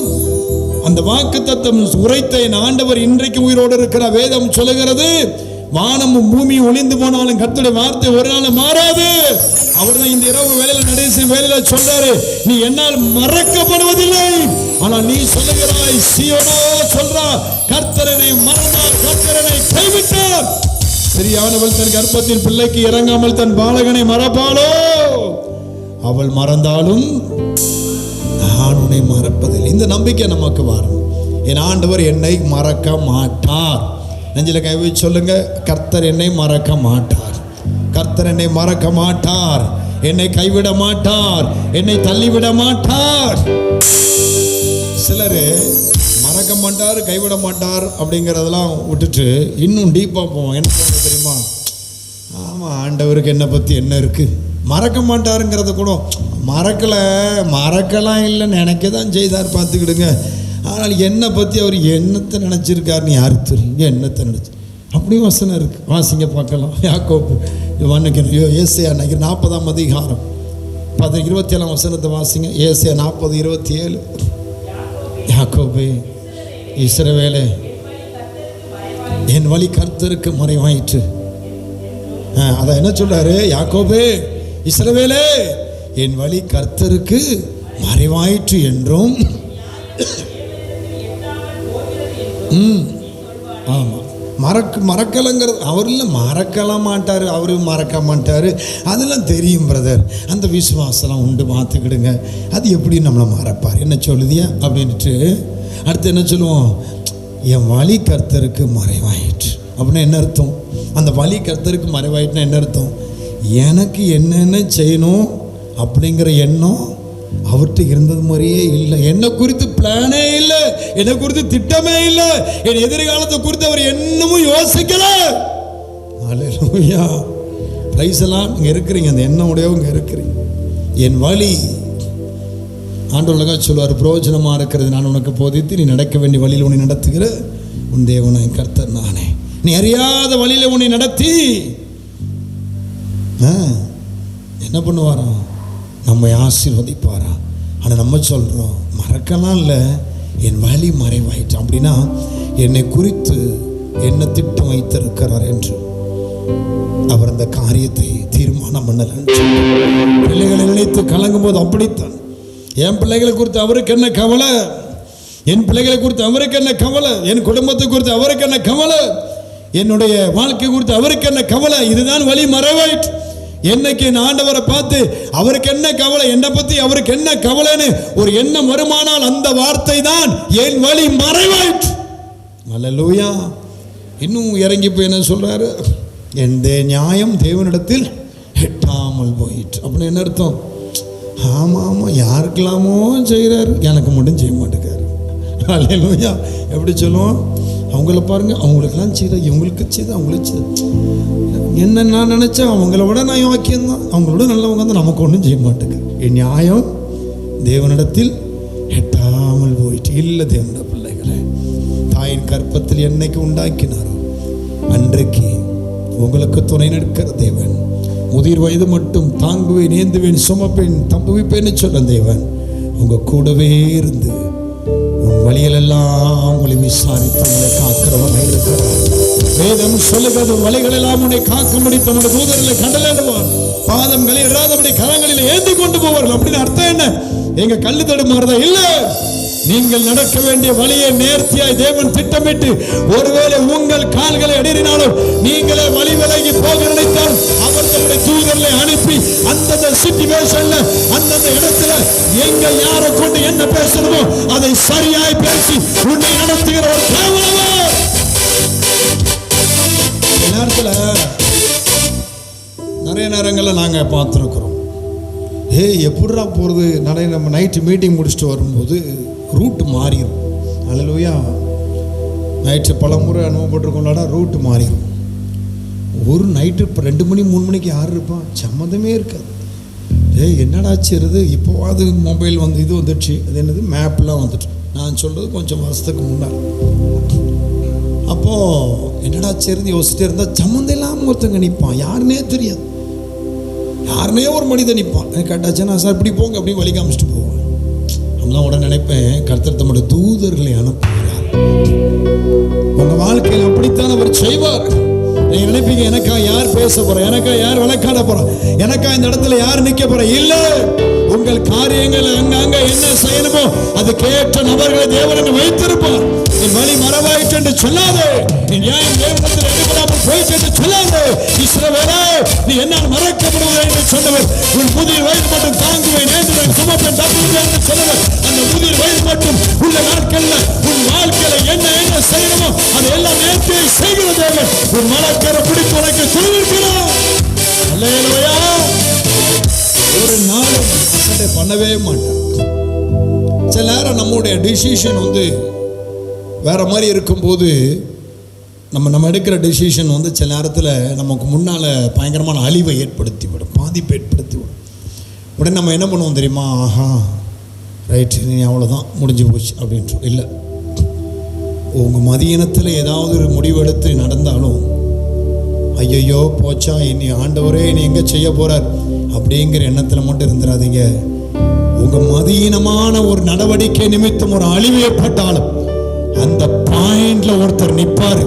[SPEAKER 1] அந்த வாக்குத்தத்தம் உரைத்த என் ஆண்டவர் இன்றைக்கு உயிரோடு இருக்கிற வேதம் சொல்லுகிறது, வானமும் பூமியும் ஒளிந்து போனாலும் கர்த்தருடைய வார்த்தை ஒரு நாள் மாறாது. அவர் தான் இந்த இரவு வேலையில கடைசி வேலையில சொல்றாரு, நீ என்னால் மறக்கப்படுவதில்லை. ஆனால் நீ சொல்லுகிறாய், சீயோனோ சொல்றா, கர்த்தரனை மறந்தார், கர்த்தரனை கைவிட்டார். சரியானவள் தன் கர்ப்பத்தில் பிள்ளைக்கு இறங்காமல் தன் பாலகனை மறப்பாளோ? அவள் மறந்தாலும் நான் உன்னை மறப்பதில்லை. இந்த நம்பிக்கை நமக்கு வரும். என் ஆண்டவர் என்னை மறக்க மாட்டார். நெஞ்சில் கை வச்சு சொல்லுங்க, கர்த்தர் என்னை மறக்க மாட்டார், கர்த்தர் என்னை மறக்க மாட்டார், என்னை கைவிட மாட்டார், என்னை தள்ளிவிட மாட்டார். சிலர் மறக்க மாட்டார், கைவிட மாட்டார் அப்படிங்கிறதெல்லாம் விட்டுட்டு இன்னும் டீப்பாக போவோம். என்ன பண்ண தெரியுமா? ஆமாம், ஆண்டவருக்கு என்னை பற்றி என்ன இருக்குது, மறக்க மாட்டாருங்கிறத கூட மறக்கலாம் இல்லைன்னு நினைக்க தான் செய்தார், பார்த்துக்கிடுங்க. ஆனால் என்னை பற்றி அவர் என்னத்தை நினச்சிருக்காருன்னு யாருக்கு தெரியும்? என்னத்தை நினச்சி அப்படி வசனம் இருக்குது, வாசிங்க பார்க்கலாம். யாக்கோபு ஏசியா 40ஆம் அதிகாரம் 27ஆம் வசனத்தை வாசிங்க. ஏசியா 40:27. யாக்கோபு, இஸ்ரவேலே, என் வழி கர்த்தருக்கு மறைவாயிற்று. அதான் என்ன சொல்றாரு யாக்கோபே? இஸ்ரவேலே, என் வழி கர்த்தருக்கு மறைவாயிற்று என்றும். ஆமாம், மறக்கலைங்கிறது அவர் இல்லை, மறக்கலாம் மாட்டார், அவரு மறக்க மாட்டார், அதெல்லாம் தெரியும் பிரதர். அந்த விசுவாசலாம் உண்டு, பார்த்துக்கிடுங்க. அது எப்படி நம்மளை மறப்பார்? என்ன சொல்லுதியா அப்படின்ட்டு அடுத்து என்ன சொல்லுவோம்? என் வழி கர்த்தருக்கு மறைவாயிற்று அப்படின்னா என்ன அர்த்தம்? அந்த வழி கர்த்தருக்கு மறைவாயிட்டுனா என்ன அர்த்தம்? எனக்கு என்னென்ன செய்யணும் அப்படிங்கிற எண்ணம் அவர்கிட்ட இருந்தது மாதிரியே இல்லை. என்னை குறித்து பிளானே இல்லை, என்னை குறித்து திட்டமே இல்லை, என் எதிர்காலத்தை குறித்து அவர் என்னமும் யோசிக்கல. ஹல்லேலூயா, பிரைஸ் எல்லாம். இங்கே இருக்கிறீங்க, அந்த எண்ணம் உடையவங்க இருக்கிறீங்க. என் வழி ஆண்டவராக சொல்வார், பிரயோஜனமாக இருக்கிறது நான் உனக்கு போதித்து நீ நடக்க வேண்டிய வழியில் உன்னை நடத்துகிற உன் தேவனாய் கர்த்தர் நானே. நீ அறியாத வழியில் உன்னை நடத்தி என்ன பண்ணுவாரா? நம்மை ஆசீர்வதிப்பாரா? ஆனால் நம்ம சொல்கிறோம் மறக்கலாம் இல்லை, என் வழி மறைவாயிட்டு. அப்படின்னா என்னை குறித்து என்ன திட்டம் வைத்திருக்கிறார் என்று அவர் அந்த காரியத்தை தீர்மானம் பண்ணலன்னு பிள்ளைகளை நினைத்து கலங்கும் போது அப்படித்தான். என் பிள்ளைகளை குறித்து அவருக்கு என்ன கவலை? என் பிள்ளைகளை குறித்து அவருக்கு என்ன கவலை? என் குடும்பத்தை குறித்து அவருக்கு என்ன கவலை? என்னுடைய வாழ்க்கை குறித்து அவருக்கு என்ன கவலை? இதுதான் வழி மறைவாயிற்று. என்னைக்கு என் ஆண்டவரை பார்த்து அவருக்கு என்ன கவலை, என்னை பற்றி அவருக்கு என்ன கவலைன்னு ஒரு எண்ணம் வருமானால் அந்த வார்த்தை தான் என் வழி மறைவாயிற்று. அல்லேலூயா. இன்னும் இறங்கி போய் என்ன சொல்கிறாரு, எந்த நியாயம் தேவனிடத்தில் எட்டாமல் போயிட்டு. அப்படின்னு என்ன அர்த்தம்? ஆமாம் ஆமாம், யாருக்கெல்லாமோ செய்கிறாரு, எனக்கு மட்டும் செய்ய மாட்டேங்காரு. அல்லேலூயா. எப்படி சொல்லுவோம்? அவங்கள பாருங்கள், அவங்களுக்கெல்லாம் செய்த, இவங்களுக்கு செய்த, அவங்களுக்கு செய்த. என்ன நான் நினச்சேன், அவங்கள விட நான் வாக்கியம்தான், அவங்களோட நல்லவங்க தான், நமக்கு ஒன்றும் செய்ய மாட்டேங்காரு. என் நியாயம் தேவனிடத்தில் எட்டாமல் போயிட்டு. இல்லை தேவனுடைய பிள்ளைகளை, தாயின் கற்பத்தில் என்னைக்கு உண்டாக்கினாரோ அன்றைக்கு உங்களுக்கு துணை நிற்கிற தேவன். முதிர் வயது மட்டும் தாங்குவேன், ஏந்துவேன், சுமப்பேன், தப்புவிப்பேன்னு சொல்ல தேவன் உங்கள் கூடவே இருந்து உன் வழிகளெல்லாம் உங்களை விசாரித்து உங்களை காக்கிறவனாக இருக்கிறார். வேதம் சொல்லுகிறது, வழிகளெல்லாம் உன்னை காக்க முடித்த உன்னுடைய தூதர்களை கடலிடுவார், பாதம் கலியிடாதபடி கரங்களில் ஏந்தி கொண்டு போவார்கள். அப்படின்னு அர்த்தம் என்ன? எங்க கல்லு தடுமாறுதா? இல்லை, நீங்கள் நடக்க வேண்டிய வழியை நேர்த்தியாய் தேவன் திட்டமிட்டு, ஒருவேளை உங்கள் கால்களை அடினாலும் நீங்களே வழி விலகி போக நினைத்தால் அவர் தன்னுடைய தூதர்களை அனுப்பி அந்தந்த சிச்சுவேஷன்ல அந்தந்த இடத்துல எங்கள் யாரை கொண்டு என்ன பேசணுமோ அதை சரியாய் பேசி உன்னை நடத்துகிற ஒரு தேவனவர். நேரத்துல நிறைய நேரங்களில் நாங்கள் பார்த்துருக்குறோம், எப்படிரா போகிறது, நிறைய நம்ம நைட்டு மீட்டிங் முடிச்சுட்டு வரும்போது ரூட்டு மாறிடும். அல்லேலூயா. நைட்டு பல முறை அனுபவப்பட்டிருக்கோம்லடா, ரூட்டு மாறிடும். ஒரு நைட்டு இப்போ 2 மணி 3 மணிக்கு யார் இருப்பான்? சம்மந்தமே இருக்காது. என்னடா செய்கிறது, இப்போவாது மொபைல் வந்து இது வந்துடுச்சு, அது என்னது மேப்லாம் வந்துட்டு, நான் சொல்கிறது கொஞ்சம் வருஷத்துக்கு முன்னாடி. அப்போது என்னடா செய்கிறது யோசிச்சுட்டே இருந்தால் சம்மந்தம் இல்லாமல் ஒருத்தங்க நிற்பான், யாருன்னே தெரியாது, யாருனே ஒரு மனிதன் நிற்பான். எனக்கு கேட்டாச்சுன்னா சார் இப்படி போங்க, அப்படி வழி காமிச்சிட்டு போவான். நம்மளாம் உடனே நினைப்பேன், கர்த்தர் தம்முடைய தூதர்களை அனுப்புகிறார். உங்கள் வாழ்க்கையில் அப்படித்தான் அவர் செய்வார். நீங்க நினைப்பீங்க, எனக்கா யார் பேச போற, எனக்கா யார் வழக்காட போற, எனக்கா இந்த இடத்துல யார் நிற்க போற? இல்ல, உங்கள் காரியங்கள் அங்கங்க என்ன செய்யணுமோ அதுக்கேற்ற நபர்களை தேவன் வைத்திருப்பார். என் வழி மறவாயிற்று என்று சொல்லாதே, நீ நியாயம் தேவனிடத்தில் எடுபடாமல் போயிற்று என்று சொல்லாதே. இஸ்ரவேலே, நீ என்னால் மறக்கப்படுவது என்று சொன்னவர், உன் முதிர் வயது மட்டும் தாங்குவேன், ஏந்துவேன், சுமப்பேன், தப்புவேன் என்று சொன்னவர், அந்த முதிர் வயது மட்டும் உள்ள நாட்கள்ல உன் வாழ்க்கையில என்ன என்ன செய்யணுமோ அது எல்லாம் நேர்த்தியை செய்கிற தேவன் உன் மலக்கரை பிடித்து உனக்கு சொல்லியிருக்கிறார். அல்லேலூயா. ஒரு நாளும் அசட்டை பண்ணவே மாட்டான். சில நேரம் நம்முடைய டிசிஷன் வந்து வேற மாதிரி இருக்கும்போது நம்ம எடுக்கிற டிசிஷன் வந்து சில நேரத்தில் நமக்கு முன்னால் பயங்கரமான அழிவை ஏற்படுத்திவிடும், பாதிப்பை ஏற்படுத்திவிடும். உடனே நம்ம என்ன பண்ணுவோம் தெரியுமா? ஆஹா ரைட், நீ அவ்வளோதான் முடிஞ்சு போச்சு அப்படின்ட்டு. இல்லை, உங்கள் மதியினத்தில் ஏதாவது ஒரு முடிவெடுத்து நடந்தாலும் ஐயையோ போச்சா, இனி ஆண்டவரே நீ எங்கே செய்ய போகிறார் அப்படிங்கிற எண்ணத்தில் மட்டும் இருந்துடாதீங்க. உங்கள் மதியினமான ஒரு நடவடிக்கை நிமித்தம் ஒரு அழிவு ஏற்பட்டாலும் அந்த பாயிண்ட்ல ஒருத்தர் நிற்பாரு.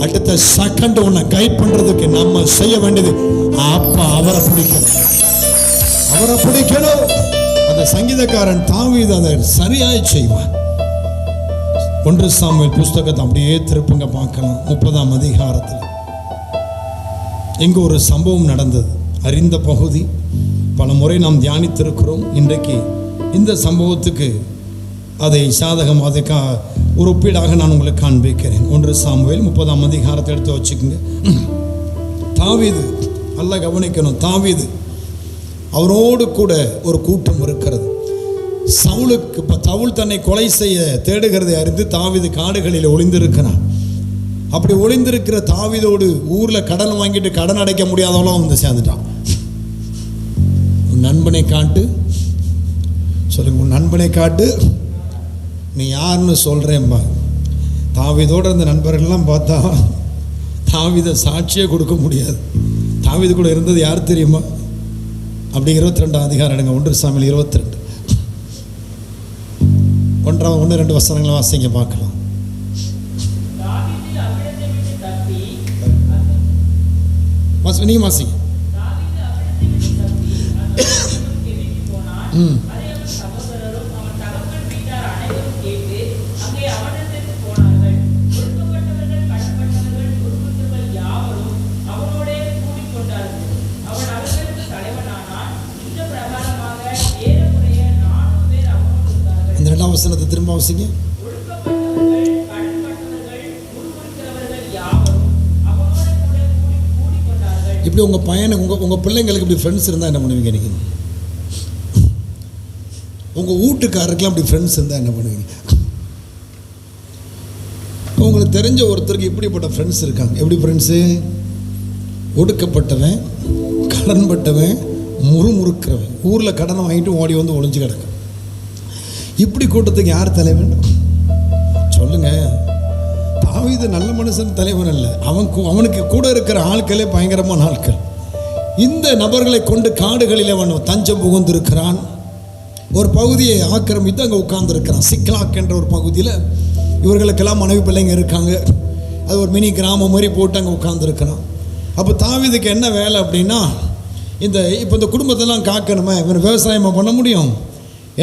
[SPEAKER 1] அடுத்த செகண்ட் உன்னை கைட் பண்றதுக்கு நம்ம செய்ய வேண்டியது அப்ப அவரை பிடிக்கணும், அவரை பிடிக்கணும். அந்த சங்கீதக்காரன் தாவீது அதை சரியாய் செய்வான். 1 சாமுவேல் புஸ்தகத்தை அப்படியே திருப்புங்க பார்க்கலாம். 30ஆம் அதிகாரத்தில் இங்கு ஒரு சம்பவம் நடந்தது, அறிந்த பகுதி, பல முறை நாம் தியானித்திருக்கிறோம். இன்றைக்கு இந்த சம்பவத்துக்கு அதை சாதகம், அதுக்கு ஒரு ஒப்பீடாக நான் உங்களுக்கு காண்பிக்கிறேன். 1 சாமுவேல் 30ஆம் அதிகாரத்தை எடுத்து வச்சுக்கோங்க. தாவீது, நல்லா கவனிக்கணும், தாவீது அவரோடு கூட ஒரு கூட்டம் இருக்கிறது. சவுலுக்கு இப்போ சவுல் தன்னை கொலை செய்ய தேடுகிறதை அறிந்து தாவீது காடுகளில் ஒளிந்திருக்கிறான். அப்படி ஒளிந்திருக்கிற தாவீதோடு ஊரில் கடன் வாங்கிட்டு கடன் அடைக்க முடியாதவெல்லாம் வந்து சேர்ந்துட்டான். உன் நண்பனை காட்டு, சொல்லுங்க, உன் நண்பனை காட்டு, நீ யாருன்னு சொல்கிறேன்பா. தாவீதோடு அந்த நண்பர்கள்லாம் பார்த்தா தாவீதை சாட்சியே கொடுக்க முடியாது. தாவீது கூட இருந்தது யார் தெரியுமா? அப்படி 22ஆம் அதிகாரம் எடுங்க. 1 சாமுவேல் 22 1-2 வசனங்களை வாசிங்க பார்க்கலாம். நீங்க வாசிங்க. அந்த 2ஆம் வசனத்தை திரும்ப வாசிங்க. இப்படி உங்கள் பையனுக்கு உங்கள் பிள்ளைங்களுக்கு இப்படி ஃப்ரெண்ட்ஸ் இருந்தால் என்ன பண்ணுவீங்க நீங்கள்? உங்கள் வீட்டுக்காரருக்கெல்லாம் அப்படி ஃப்ரெண்ட்ஸ் இருந்தால் என்ன பண்ணுவீங்க? உங்களுக்கு தெரிஞ்ச ஒருத்தருக்கு இப்படிப்பட்ட ஃப்ரெண்ட்ஸ் இருக்காங்க. எப்படி ஃப்ரெண்ட்ஸு? ஒடுக்கப்பட்டவன், கடன்பட்டவன், முறுமுறுக்கிறவன், ஊரில் கடனை வாங்கிட்டு ஓடி வந்து ஒளிஞ்சு கிடக்கு. இப்படி கூட்டத்துக்கு யார் தலைவன் சொல்லுங்க? தாவீது நல்ல மனுஷன் தலைவன் அல்ல. அவனுக்கு கூட இருக்கிற ஆட்களே பயங்கரமான ஆட்கள். இந்த நபர்களை கொண்டு காடுகளில் அவன் தஞ்சம் புகுந்திருக்கிறான். ஒரு பகுதியை ஆக்கிரமித்து அங்கே உட்கார்ந்துருக்கிறான். சிக்லாக் என்ற ஒரு பகுதியில் இவர்களுக்கெல்லாம் மனைவி பிள்ளைங்க இருக்காங்க. அது ஒரு மினி கிராமம் மாதிரி போட்டு அங்கே உட்கார்ந்துருக்கிறான். அப்போ தாவீதுக்கு என்ன வேலை அப்படின்னா, இப்போ இந்த குடும்பத்தெல்லாம் காக்கணுமே, இவன் விவசாயமாக பண்ண முடியும்.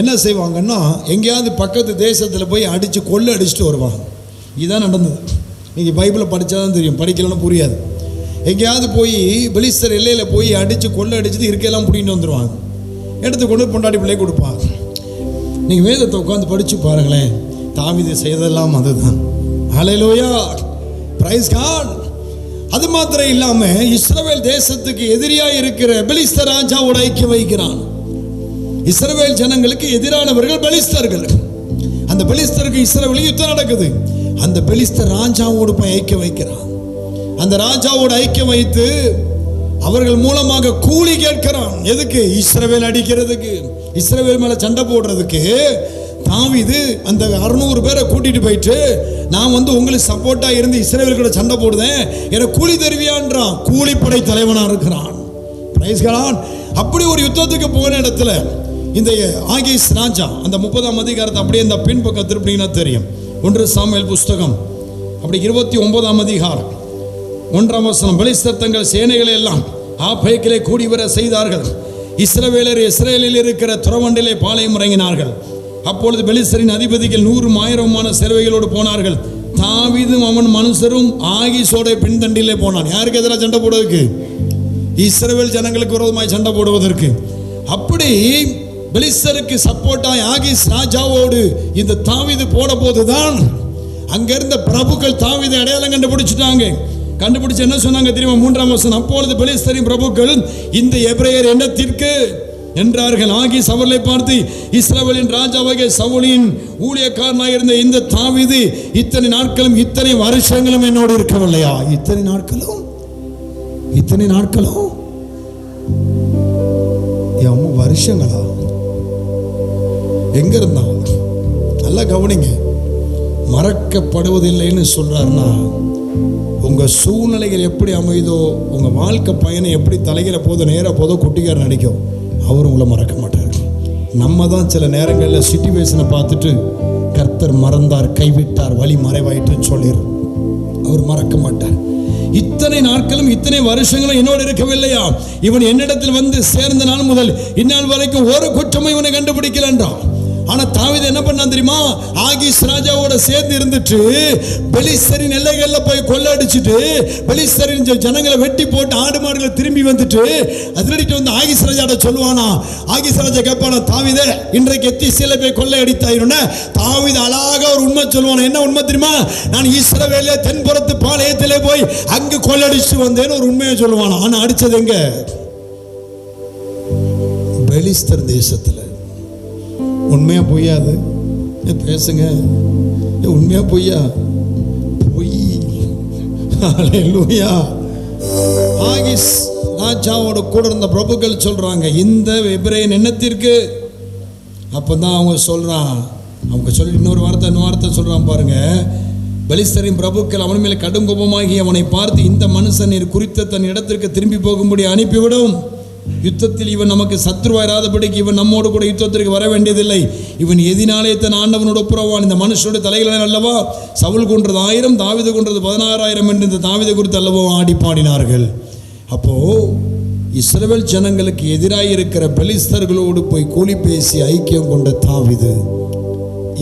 [SPEAKER 1] என்ன செய்வாங்கன்னா, எங்கேயாவது பக்கத்து தேசத்தில் போய் அடித்து கொள்ளை அடிச்சுட்டு வருவாங்க. இதுதான் நடந்தது. நீங்கள் பைபிளை படித்தா தான் தெரியும், படிக்கலன்னு புரியாது. எங்கேயாவது போய் பெலிஸ்தர் எல்லையில் போய் அடித்து கொள்ளை அடிச்சுட்டு இருக்கையெல்லாம் பிடிக்கிட்டு வந்துடுவாங்க. எடுத்து கொண்டு பொண்டாட்டி பிள்ளையை கொடுப்பாங்க. நீங்கள் வேதத்தை உட்காந்து படித்து பாருங்களேன், தாவீது செய்ததெல்லாம் அதுதான். ஹல்லேலூயா, பிரைஸ் காட். அது மாத்திரம் இல்லாமல் இஸ்ரவேல் தேசத்துக்கு எதிரியாக இருக்கிற பெலிஸ்தர் ராஜாவோட ஐக்கியம் வைக்கிறான். இஸ்ரவேல் ஜனங்களுக்கு எதிரானவர்கள் பெலிஸ்தர்கள். அந்த பெலிஸ்தருக்கு இஸ்ரவேல் யுத்தம் நடக்குது. அந்த பெலிஸ்தர் ராஜாவோடு போய் ஐக்கியம் வைக்கிறான். அந்த ராஜாவோட ஐக்கியம் வைத்து அவர்கள் மூலமாக கூலி கேட்கிறான். எதுக்கு? இஸ்ரவேல் அடிக்கிறதுக்கு, இஸ்ரவேல் மேல சண்டை போடுறதுக்கு. தாவீது அந்த 600 பேரை கூட்டிட்டு போயிட்டு, நான் உங்களுக்கு சப்போர்ட்டா இருந்து இஸ்ரவேல் கூட சண்டை போடுதேன், எனக்கு கூலி தருவியான்றான். கூலிப்படை தலைவனா இருக்கிறான். பிரைஸ் காட். அப்படி ஒரு யுத்தத்துக்கு போன இடத்துல இந்த ஆகீஸ் ராஜா அந்த 30ஆம் அதிகாரத்தை அப்படியே இந்த பின்பக்கம் திருப்பினீங்கன்னா தெரியும். 1 சாமுவேல் புஸ்தகம் அப்படி 29ஆம் அதிகாரம் 1ஆம் வசனம். பெலிஸ்தர் தங்கள் சேனைகளை எல்லாம் ஆப்பேக்கிலே கூடி வர செய்தார்கள். இஸ்ரவேலர் இஸ்ரேலில் இருக்கிற துறவண்டிலே பாளையம் இறங்கினார்கள். அப்பொழுது பெலிஸ்தரின் அதிபதிகள் 100,000 சிறுவைகளோடு போனார்கள். தாவீதும் அவன் மனுஷரும் ஆகீஸோட பின்தண்டிலே போனான். யாருக்கு எதிராக சண்டை போடுவதற்கு? இஸ்ரவேல் ஜனங்களுக்கு விரோதமாய் சண்டை போடுவதற்கு. அப்படி பெலிஸ்தருக்கு சப்போர்ட்டாய் ஆகீஸ் ராஜாவோடு இந்த தாவீது போட போதுதான் அங்கிருந்த பிரபுக்கள் தாவீதை அடையாளம் கண்டுபிடிச்சிட்டாங்க. கண்டுபிடிச்சு என்ன சொன்னாங்க தெரியுமா? 3ஆம் வசனம். அப்பொழுது பெலிஸ்தரின் பிரபுக்கள், இந்த எபிரேயர் என்னத்திற்கு என்றார்கள். ஆகீஸ் அவர்களை பார்த்து, இஸ்ரவேலின் ராஜாவாகிய சவுலின் ஊழியக்காரனாக இருந்த இந்த தாவீது இத்தனை நாட்களும் இத்தனை வருஷங்களும் என்னோடு இருக்கவில்லையா? இத்தனை நாட்களும் வருஷங்களா? எங்க இருந்தா? நல்லா கவனிங்க. மறக்கப்படுவதில்லைன்னு சொல்றாருன்னா, உங்க சூழ்நிலைகள் எப்படி அமைதோ, உங்க வாழ்க்கை பயணம் எப்படி தலைகிற போதோ நேர போதோ குட்டிக்கார நடிக்கும், அவர் உங்களை மறக்க மாட்டார். நம்ம தான் சில நேரங்களில் சிச்சுவேஷனை பார்த்துட்டு கர்த்தர் மறந்தார், கைவிட்டார், வழி மறைவாயிட்டுன்னு சொல்லிடுறோம். அவர் மறக்க மாட்டார். இத்தனை நாட்களும் இத்தனை வருஷங்களும் என்னோடு இருக்கவில்லையா? இவன் என்னிடத்தில் வந்து சேர்ந்த நாள் முதல் இந்நாள் வரைக்கும் ஒரு குற்றமும் இவனை கண்டுபிடிக்கலன்றான். ஆனா தாவீது என்ன பண்ணான் தெரியுமா? ஆகீஸ் ராஜாவோட சேர்ந்து இருந்துட்டு பெலிஸ்தரின் எல்லைகள்ல போய் கொள்ளடிச்சிட்டு பெலிஸ்தரின் ஜனங்களை வெட்டி போட்டு ஆடு மாடுகளை திரும்பி வந்துட்டு அதிரடிட்டு வந்து ஆகீஸ் ராஜாட்ட சொல்லுவானா? ஆகீஸ் ராஜா கேட்பானா, தாவீதே இன்றைக்கு எத்திசேல போய் கொள்ளையடித்தாயிரு. தாவீது அழகாக ஒரு உண்மை சொல்லுவானா. என்ன உண்மை தெரியுமா? நான் இஸ்ரவேலிலே தென்புறத்து பாளையத்திலே போய் அங்கு கொள்ளடிச்சு வந்தேன்னு ஒரு உண்மையை சொல்லுவானா. ஆனா அடிச்சது எங்க? பெலிஸ்தர் தேசத்துல. உண்மையா பொய்யாது? பேசுங்க. உண்மையா பொய்யா? பொய். ஹல்லேலூயா. ஆகீஸ் ராஜாவோட கூட இருந்த பிரபுக்கள் சொல்றாங்க, இந்த எபிரேயன் என்னத்திற்கு? அப்பதான் அவங்க சொல்றான். அவங்க சொல்லி இன்னொரு வார்த்தை சொல்றான் பாருங்க. பெலிஸ்தரின் பிரபுக்கள் அவன் மேலே கடும் கோபமாகி அவனை பார்த்து, இந்த மனுஷன் நீர் குறித்த தன் இடத்திற்கு திரும்பி போகும்படி அனுப்பிவிடும். யுத்தத்தில் இவன் நமக்கு சத்ருவாயிராதபடிக்கு இவன் நம்மோடு கூட யுத்தத்திற்கு வர வேண்டியதில்லை. இவன் எதினாலே தன் ஆண்டவனோட ஒப்புரவான். இந்த மனுஷனுடைய தலைகளை அல்லவா சவுல் கொன்றது 1000, தாவீது கொன்றது 16,000 என்று இந்த தாவீதை குறித்து அல்லவா ஆடி பாடினார்கள். அப்போ இஸ்ரவேல் ஜனங்களுக்கு எதிராக இருக்கிற பெலிஸ்தர்களோடு போய் கூலி பேசி ஐக்கியம் கொண்ட தாவீது,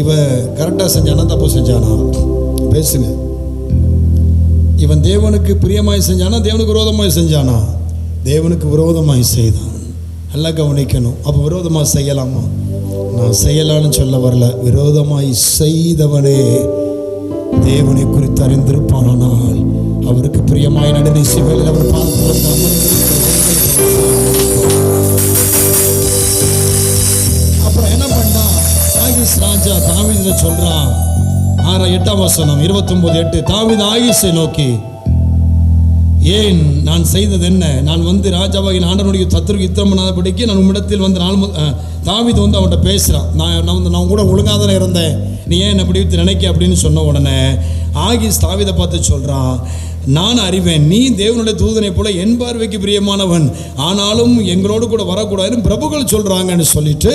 [SPEAKER 1] இவன் கரெக்டாக செஞ்சானா தப்பு செஞ்சானா? பேசுங்க. இவன் தேவனுக்கு பிரியமாய் செஞ்சானா தேவனுக்கு விரோதமாய் செஞ்சானா? தேவனுக்கு விரோதமாய் செய்தான். எல்லாம் கவனிக்கணும். அப்போ விரோதமாக செய்யலாமா? நான் செய்யலான்னு சொல்ல வரல. விரோதமாய் செய்தவனே தேவனை குறித்து அறிந்திருப்பானால் அவருக்கு பிரியமாய் நடுநிசி வேளையில் அவர் பார்த்து அப்புறம் என்ன பண்ணா ஆகீஸ் ராஜா தாவீதுல சொல்றான் 8ஆம் வசனம் 29:8. தாவீது ஆகீஸை நோக்கி, ஏன் நான் செய்தது என்ன? நான் வந்து ராஜாவாகிய ஆண்டவனுடைய சத்துருக்கு யுத்தம் பண்ணாதபடிக்கு நான் உம்மிடத்தில் வந்து தாவீது வந்து அவன்கிட்ட பேசுகிறான். நான் கூட ஒழுங்காக தானே இருந்தேன், நீ ஏன் அப்படி நினைக்க அப்படின்னு சொன்ன உடனே ஆகீஸ் தாவீதை பார்த்து சொல்கிறான், நான் அறிவேன், நீ தேவனுடைய தூதனை போல என் பார்வைக்கு பிரியமானவன், ஆனாலும் எங்களோடு கூட வரக்கூடாதுன்னு பிரபுக்கள் சொல்கிறாங்கன்னு சொல்லிட்டு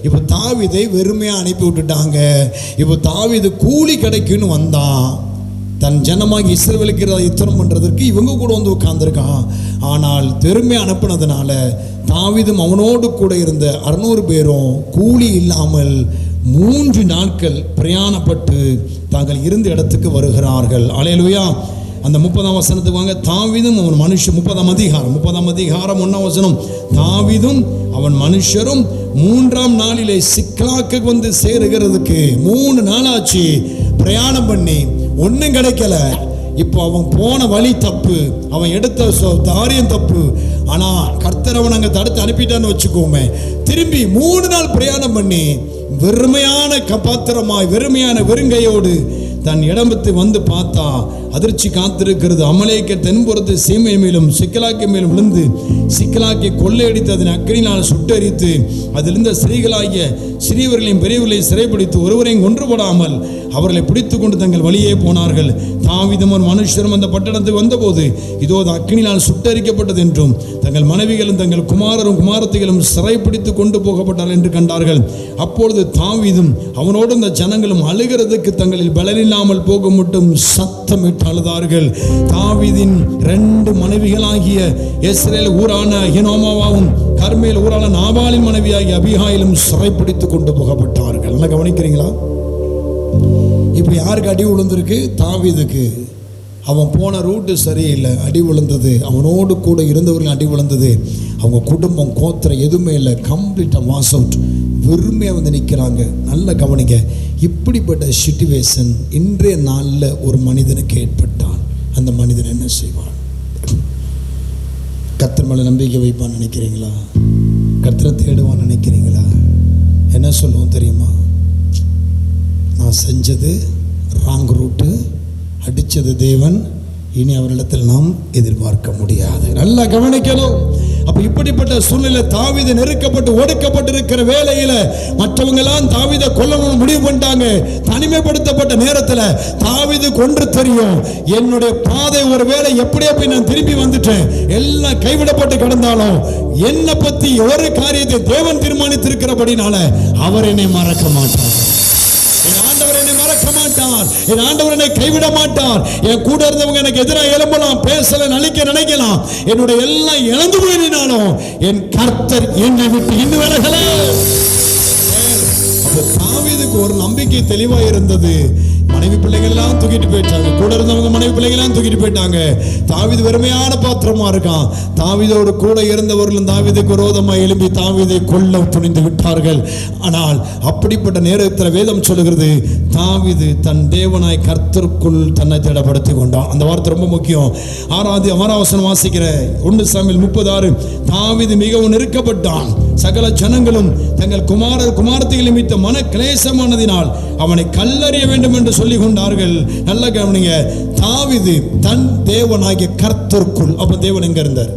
[SPEAKER 1] இப்போ தாவீதை வெறுமையாக அனுப்பி விட்டுட்டாங்க. இப்போ தாவீது கூலி கிடைக்குன்னு வந்தான். தன் ஜனமாகி இஸ்ரவேலுக்கு யுத்தம் பண்ணுறதுக்கு இவங்க கூட வந்து உட்கார்ந்துருக்கான். ஆனால் பெருமை அனுப்பினதுனால தாவீதும் அவனோடு கூட இருந்த 600 பேரும் கூலி இல்லாமல் 3 நாட்கள் பிரயாணப்பட்டு தாங்கள் இருந்த இடத்துக்கு வருகிறார்கள். அல்லேலூயா. அந்த 30ஆம் வசனத்துக்கு வாங்க. தாவீதும் அவன் மனுஷன் 30ஆம் அதிகாரம் 1ஆம் வசனம். தாவீதும் அவன் மனுஷரும் 3ஆம் நாளிலே சிக்லாக்கு வந்து சேருகிறதுக்கு 3 நாளாச்சு பிரயாணம் பண்ணி ஒன்றும் கிடைக்கல. இப்போ அவன் போன வழி தப்பு, அவன் எடுத்த தாரியம் தப்பு. ஆனால் கர்த்தர் அவன் அங்கே தடுத்து அனுப்பிட்டான்னு வச்சுக்கோமே, திரும்பி 3 நாள் பிரயாணம் பண்ணி வெறுமையான பாத்திரமாய் வெறுமையான வெறுங்கையோடு தன் இடம்பத்து வந்து பார்த்தா அதிர்ச்சி காத்திருக்கிறது. அமலேக்க தென்புறத்து சீமை மேலும் சிக்கலாக்கி மேலும் விழுந்து சிக்கலாக்கி கொள்ளையடித்து அதன் அக்கினினால் சுட்டரித்து அதிலிருந்த ஸ்திரீகளாகிய சிறியவர்களையும் பெரியவர்களையும் சிறைப்பிடித்து ஒருவரையும் கொன்றுபடாமல் அவர்களை பிடித்து கொண்டு தங்கள் வழியே போனார்கள். தாவீதும் ஒரு மனுஷரும் அந்த பட்டணத்துக்கு வந்தபோது இதோ அது அக்கினினால் சுட்டரிக்கப்பட்டது என்றும் தங்கள் மனைவிகளும் தங்கள் குமாரரும் குமாரத்திகளும் சிறைப்பிடித்து கொண்டு போகப்பட்டார்கள் என்று கண்டார்கள். அப்பொழுது தாவீதும் அவனோடு இந்த ஜனங்களும் அழுகிறதுக்கு தங்களில் பலனில்லாமல் போக மட்டும் சத்தமிட்டு அழுதார்கள். தாவீதின் 2 மனைவிகளாகிய இஸ்ரேல் ஊரான அகினோமாவும் கர்மேல் ஊரான நாபாலின் மனைவியாகிய அபிகாயிலும் சிறைப்பிடித்து கொண்டு போகப்பட்டார்கள். நல்லா கவனிக்கிறீங்களா? இப்போ யாருக்கு அடி விழுந்திருக்கு? தாவீதுக்கு. அவன் போன ரூட்டு சரியில்லை, அடி விழுந்தது. அவனோடு கூட இருந்தவர்கள் அடி விழுந்தது. அவங்க குடும்பம் கோத்திரம் எதுவுமே இல்லை, கம்ப்ளீட்டாக வாஸ் அவுட். வெறுமையாக வந்து நிற்கிறாங்க. நல்ல கவனிங்க. இப்படிப்பட்ட சிச்சுவேஷன் இன்றைய நாளில் ஒரு மனிதனுக்கு ஏற்பட்டால் அந்த மனிதன் என்ன செய்வான்? கர்த்தர் மேலே நம்பிக்கை வைப்பான்னு நினைக்கிறீங்களா? கர்த்தரை தேடுவான்னு நினைக்கிறீங்களா? என்ன சொல்லுவோம் தெரியுமா? நான் செஞ்சது ராங் ரூட்டு, அடித்தது தேவன், இனி அவரிடத்தில் நாம் எதிர்பார்க்க முடியாது. நல்லா கவனிக்கணும். அப்ப இப்படிப்பட்ட சூழ்நிலை தாவீது நெருக்கப்பட்டு ஒடுக்கப்பட்டிருக்கிற வேளையில மற்றவங்க எல்லாம் தாவீதை கொல்லணும்னு முடிவு பண்ணிட்டாங்க. தனிமைப்படுத்தப்பட்ட நேரத்தில் தாவீது கொன்று தெரியும், என்னுடைய பாதை ஒரு வேளை எப்படியே போய் நான் திரும்பி வந்துட்டேன், எல்லாம் கைவிடப்பட்டு கிடந்தாலும் என்னை பத்தி ஒரு காரியத்தை தேவன் தீர்மானித்திருக்கிறபடினால அவர் என்னை மறக்க மாட்டார். என் ஆண்டவர் என்னை மறக்க மாட்டார். என் ஆண்டவர் என்னை கைவிட மாட்டார். என் கூட இருந்தவங்க எனக்கு எதிராக எழும்பலாம், பேசல, நலிக்க நினைக்கலாம், என்னுடைய எல்லாம் இழந்து போயினாலும் என் கர்த்தர் என்னை விட்டு இன்னும் விலகல. தாவீதுக்கு ஒரு நம்பிக்கை தெளிவா இருந்தது. மனைவி பிள்ளைகள் எல்லாம் தூக்கிட்டு போயிட்டாங்க, கூட இருந்தவங்க மனைவி பிள்ளைகள் எல்லாம் தூக்கிட்டு போயிட்டாங்க. தாவீது வெறுமையான பாத்திரமா இருக்கான். தாவீதோடு கூட இருந்தவர்களும் தாவீதுக்கு விரோதமாக எழும்பி தாவீதை கொல்ல துணிந்து விட்டார்கள். ஆனால் அப்படிப்பட்ட நேரத்தில் வேதம் சொல்லுகிறது, தாவீது தன் தேவனாய் கர்த்தருக்குள் தன்னை திடப்படுத்திக் கொண்டான். அந்த வார்த்தை ரொம்ப முக்கியம். 6ஆம் வசனம் வாசிக்கிற 1 சாமுவேல் 36. தாவீது மிகவும் நெருக்கப்பட்டான். சகல ஜனங்களும் தங்கள் குமாரத்திகளை மீட்ட மன கிளேசமானதினால் அவனை கல்லறிய வேண்டும் என்று சொல்லிக் கொண்டார்கள். நல்ல கவனிங்க. தாவீது தன் தேவனாகிய கர்த்தருக்குள். அப்ப தேவன் எங்க இருந்தார்?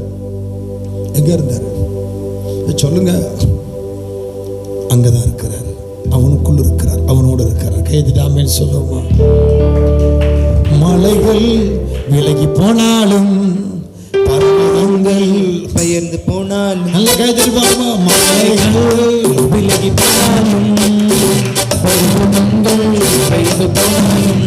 [SPEAKER 1] சொல்லுங்க. அங்கதான் இருக்கிறார், அவனுக்குள் இருக்கிறார், அவனோடு இருக்கிறார். கைதிடாமல் சொல்லுமா? மலைகள் விலகி போனாலும் பர்வதங்கள்
[SPEAKER 2] பெயர்ந்து போனாலும்,
[SPEAKER 1] நல்ல கைதில் பாருமா, மலைகள்
[SPEAKER 2] விலகி போனாலும் பர்வதங்கள் பெயர்ந்து போனாலும்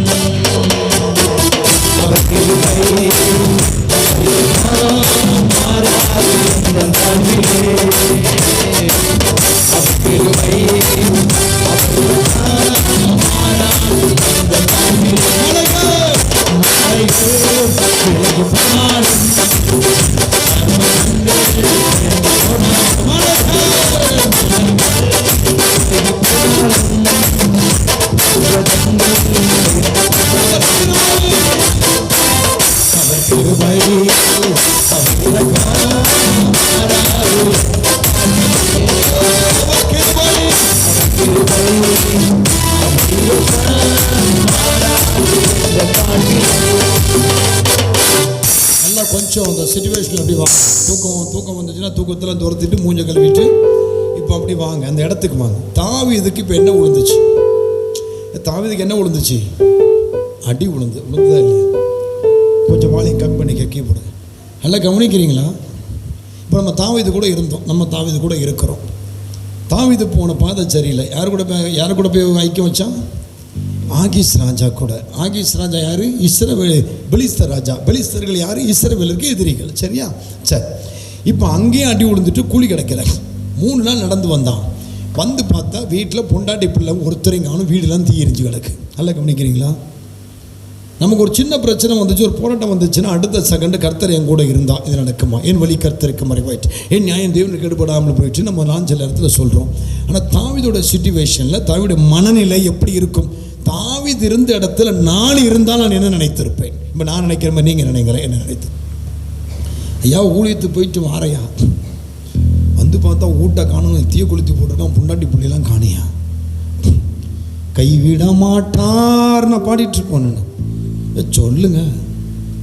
[SPEAKER 1] வாங்க, அப்படி வாங்க. தூக்கம் வந்துச்சுன்னா தூக்கத்தில் துரத்திட்டு மூஞ்ச கழுவிட்டு இப்போ அப்படி வாங்க, அந்த இடத்துக்கு வாங்க. தாவீதுக்கு இப்போ என்ன விழுந்துச்சு? தாவீதுக்கு என்ன விழுந்துச்சு? அடி விழுந்ததா இல்லையா? கொஞ்சம் வாழையும் கம்மி பண்ணி கீபோர்டு நல்லா கவனிக்கிறீங்களா? இப்போ நம்ம தாவீது கூட இருந்தோம், நம்ம தாவீது கூட இருக்கிறோம். தாவீது போன பாதை சரியில்லை. யார் கூட போய் ஐக்கியம் வச்சான்? ஆகீஸ் ராஜா கூட. ஆகீஸ் ராஜா யார்? பெலிஸ்தர் ராஜா. பெலிஸ்தர்கள் யார்? இஸ்ரவேலருக்கு எதிரிகள். சரியா? சரி, இப்போ அங்கேயும் அடி விழுந்துட்டு கூலி கிடைக்கல. 3 நாள் நடந்து வந்தான். வந்து பார்த்தா வீட்டில் பொண்டாட்டி பிள்ளை ஒருத்தரையும் காணும், வீடெல்லாம் தீ எரிஞ்சு கிடக்கு. நல்லா கவனிக்கிறீங்களா? நமக்கு ஒரு சின்ன பிரச்சனை வந்துச்சு, ஒரு போராட்டம் வந்துச்சுன்னா அடுத்த செகண்டு கர்த்தர் என் கூட இருந்தா இது நடக்குமா? என் வழி கர்த்தருக்கு மறைவாயிட்டு, என் நியாயம் தேவனுக்கு எடுபடாமல் போயிட்டு நம்ம சில இடத்துல சொல்கிறோம். ஆனால் தாவீதோட சிச்சுவேஷனில் தாவீதோட மனநிலை எப்படி இருக்கும்? தாவீது இருந்த இடத்துல நான் இருந்தால் நான் என்ன நினைத்திருப்பேன்? இப்போ நான் நினைக்கிற மாதிரி நீங்கள் நினைக்கிறேன் என்ன நினைத்து? ஐயா ஊழியத்து போயிட்டு வாரையா, வந்து பார்த்தா ஊட்ட காணும், தீய கொளுத்தி போட்டிருக்கான், பொண்டாட்டி பிள்ளைலாம் காணியா, கைவிட மாட்டார் நான் பாடிட்டுருப்போம். நான் சொல்லுங்க,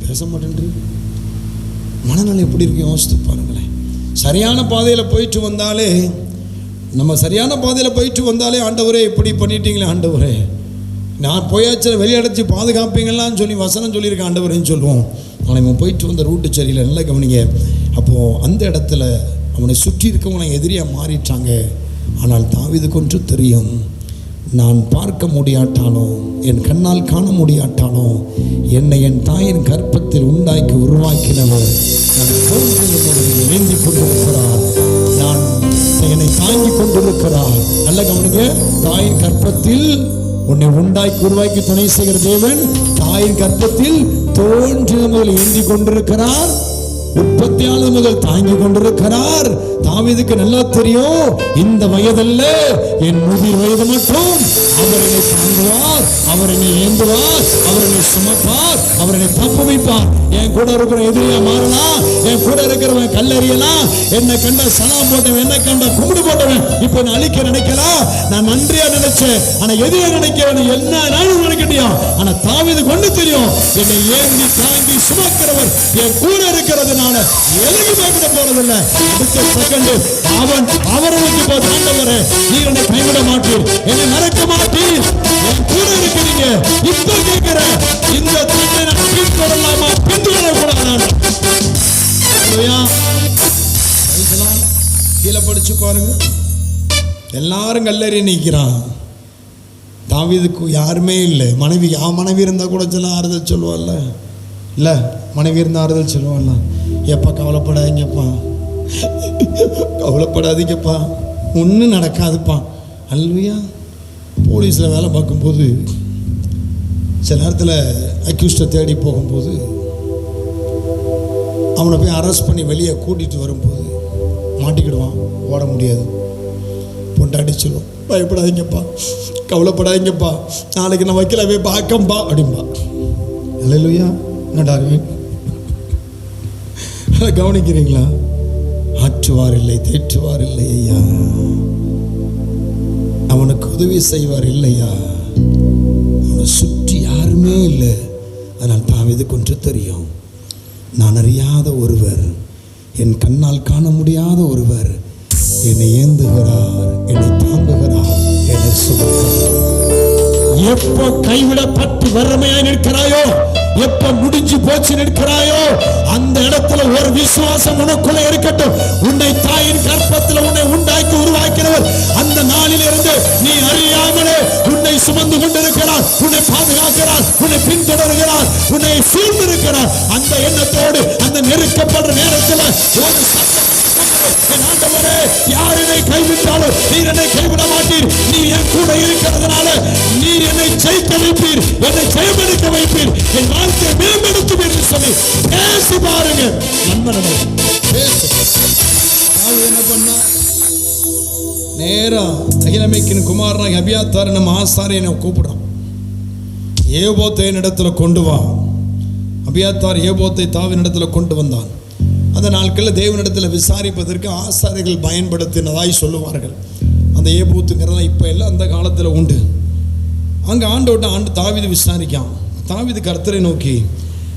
[SPEAKER 1] பேச மாட்டேன். மனநிலை எப்படி இருக்கு யோசித்து பாருங்களேன். சரியான பாதையில் போயிட்டு வந்தாலே, நம்ம சரியான பாதையில் போயிட்டு வந்தாலே ஆண்டவரே இப்படி பண்ணிட்டீங்களே ஆண்டவரே, நான் போயாச்சு வெளியடைச்சி பாதுகாப்பீங்களான்னு சொல்லி வசனம் சொல்லியிருக்கேன் ஆண்டவரேன்னு சொல்லுவோம். ஆனால் இவன் போயிட்டு வந்த ரூட்டு சரியில்லை. நல்லா கவனிங்க. அப்போது அந்த இடத்துல அவனை சுற்றி இருக்கவனை எதிரியாக மாறிட்டாங்க. ஆனால் தாவீதுக்கு ஒன்று தெரியும், நான் பார்க்க முடியாட்டானோ, என் கண்ணால் காண முடியாட்டானோ, என்னை என் தாயின் கற்பத்தில் உண்டாக்கி உருவாக்கினவர் நான் ஏந்தி கொண்டிருக்கிறார், நான் என்னை தாங்கி கொண்டிருக்கிறார். நல்ல கவனிங்க. தாயின் கற்பத்தில் உன்னை உண்டாக்கி உருவாக்கி துணை செய்கிற தேவன் தாயின் கற்பத்தில் தோன்றிய முதல் ஏந்தி கொண்டிருக்கிறார், உற்பத்தியாளர் முதல் தாங்கி கொண்டிருக்கிறார். தாவீதுக்கு நல்லா தெரியும், இந்த வயதல்ல என் முதிர் வயது மட்டும் அவர் என்னை தாங்குவார், அவர் என்னை ஏந்துவார், அவர் என்னை சுமப்பார், அவர் என்னை தப்பு வைப்பார். என் கூட இருக்கிற எதிரியா மாறலாம், என் கூட இருக்கிறவன் கல்லறியலாம், என்னை கண்ட சலாம் போட்டவன், என்னை கண்ட கும்பிடு போட்டவன் இப்ப நான் அழிக்க நினைக்கலாம், நான் நன்றியா நினைச்சேன். ஆனா எதிரியா நினைக்கிறவன் என்ன நானும் நினைக்கட்டியா? ஆனா தாவீது கொண்டு தெரியும், என்னை ஏந்தி தாங்கி சுமக்கிறவர் என் கூட இருக்கிறதுனால எதுக்கு பயப்பட போறதில்லை. அடுத்த செகண்ட் அவன் அவர்களுக்கு போது, ஆண்டவரே நீர் என்னை கைவிட மாட்டீர், என்னை மறக்க மாட்டீர், என் கூட இருக்கிறீங்க. இப்ப கேட்கிற இந்த தன்னை நான் பின்தொடரலாமா, பின்தொடரக்கூடாது? கீழே படிச்சு பாருங்க, எல்லாரும் கல்லறி நிற்கிறான். தாவீதுக்கு யாருமே இல்லை. மனைவி இருந்தா கூட சில ஆறுதல் சொல்லுவாள்ல, இல்லை மனைவி இருந்தால் ஆறுதல் சொல்லுவாள்ல, எப்பா கவலைப்படாதீங்கப்பா, கவலைப்படாதீங்கப்பா, ஒன்றும் நடக்காதுப்பா. அல்லையா? போலீஸில் வேலை பார்க்கும்போது சில நேரத்தில் அக்யூஸ்டை தேடி போகும்போது அவனை போய் அரெஸ்ட் பண்ணி வெளியே கூட்டிகிட்டு வரும்போது மாட்டிக்கிடுவான், ஓட முடியாது. பொண்டாட்டி சொல்லுவோம், பயப்படாதீங்கப்பா, கவலைப்படாதீங்கப்பா, நாளைக்கு நான் வைக்கல போய் பார்க்கம்பா அப்படின்பா. அல்லேலூயா. என்னடாருங்க கவனிக்கிறீங்களா? ஆற்றுவார் இல்லை, தேற்றுவார் இல்லை ஐயா, அவனுக்கு உதவி செய்வார் இல்லையா, அவனை சுற்றி யாருமே இல்லை. அதனால் தாவீதுக்கு ஒன்று தெரியும், நான் அறியாத ஒருவர், என் கண்ணால் காண முடியாத ஒருவர் என்னை ஏந்துகிறார், என்னை தாங்குகிறார், என்னை சுமக்கிறார். எப்போ கைவிடப்பட்டு வறுமையாய் நிற்கிறாயோ, எப்ப முடிஞ்சு போச்சு நிற்கிறாயோ, அந்த இடத்துல ஒரு விசுவாசம் உனக்குள்ள இருக்கட்டும். உன்னை தாயின் கற்பத்தில் உன்னை உண்டாக்கி உருவாக்கிறவர் அந்த நாளிலிருந்து நீ அறியாமலே உன்னை சுமந்து கொண்டிருக்கிறார், உன்னை பாதுகாக்கிறார், உன்னை பின்தொடர்கிறார், உன்னை சூழ்ந்திருக்கிறார். அந்த எண்ணத்தோடு அந்த நெருக்கப்படுற நேரத்தில் ஒரு ஆண்டவரே, யார் என்னை கைவிட்டாலும் நீர் என்னை கைவிட மாட்டீர், நீ என் கூட இருக்கிறதுனால நீர் என்னை ஜெயிக்க வைப்பீர், என்னை ஜெயமெடுக்க வைப்பீர், என் வாழ்க்கையை மேம்படுத்துவீர் என்று சொல்லி பேசி பாருங்க. நண்பர்கள் பேசு. என்ன பண்ணா? நேரா அகிலமைக்கின் குமாரனாக அபியாத்தார் நம்ம ஆசாரியனை கூப்பிடுறான். ஏபோத்தை இடத்துல கொண்டு வா. அபியாத்தார் ஏபோத்தை தாவின் இடத்துல கொண்டு வந்தான். அந்த நாட்களில் தேவனிடத்தில் விசாரிப்பதற்கு ஆசாரிகள் பயன்படுத்தினதாய் சொல்லுவார்கள். அந்த ஏபூத்துங்கிறதெல்லாம் இப்போ எல்லாம் அந்த காலத்தில் உண்டு. அங்கே ஆண்டோட்ட தாவீது விசாரிக்கான். தாவீது கர்த்தரை நோக்கி,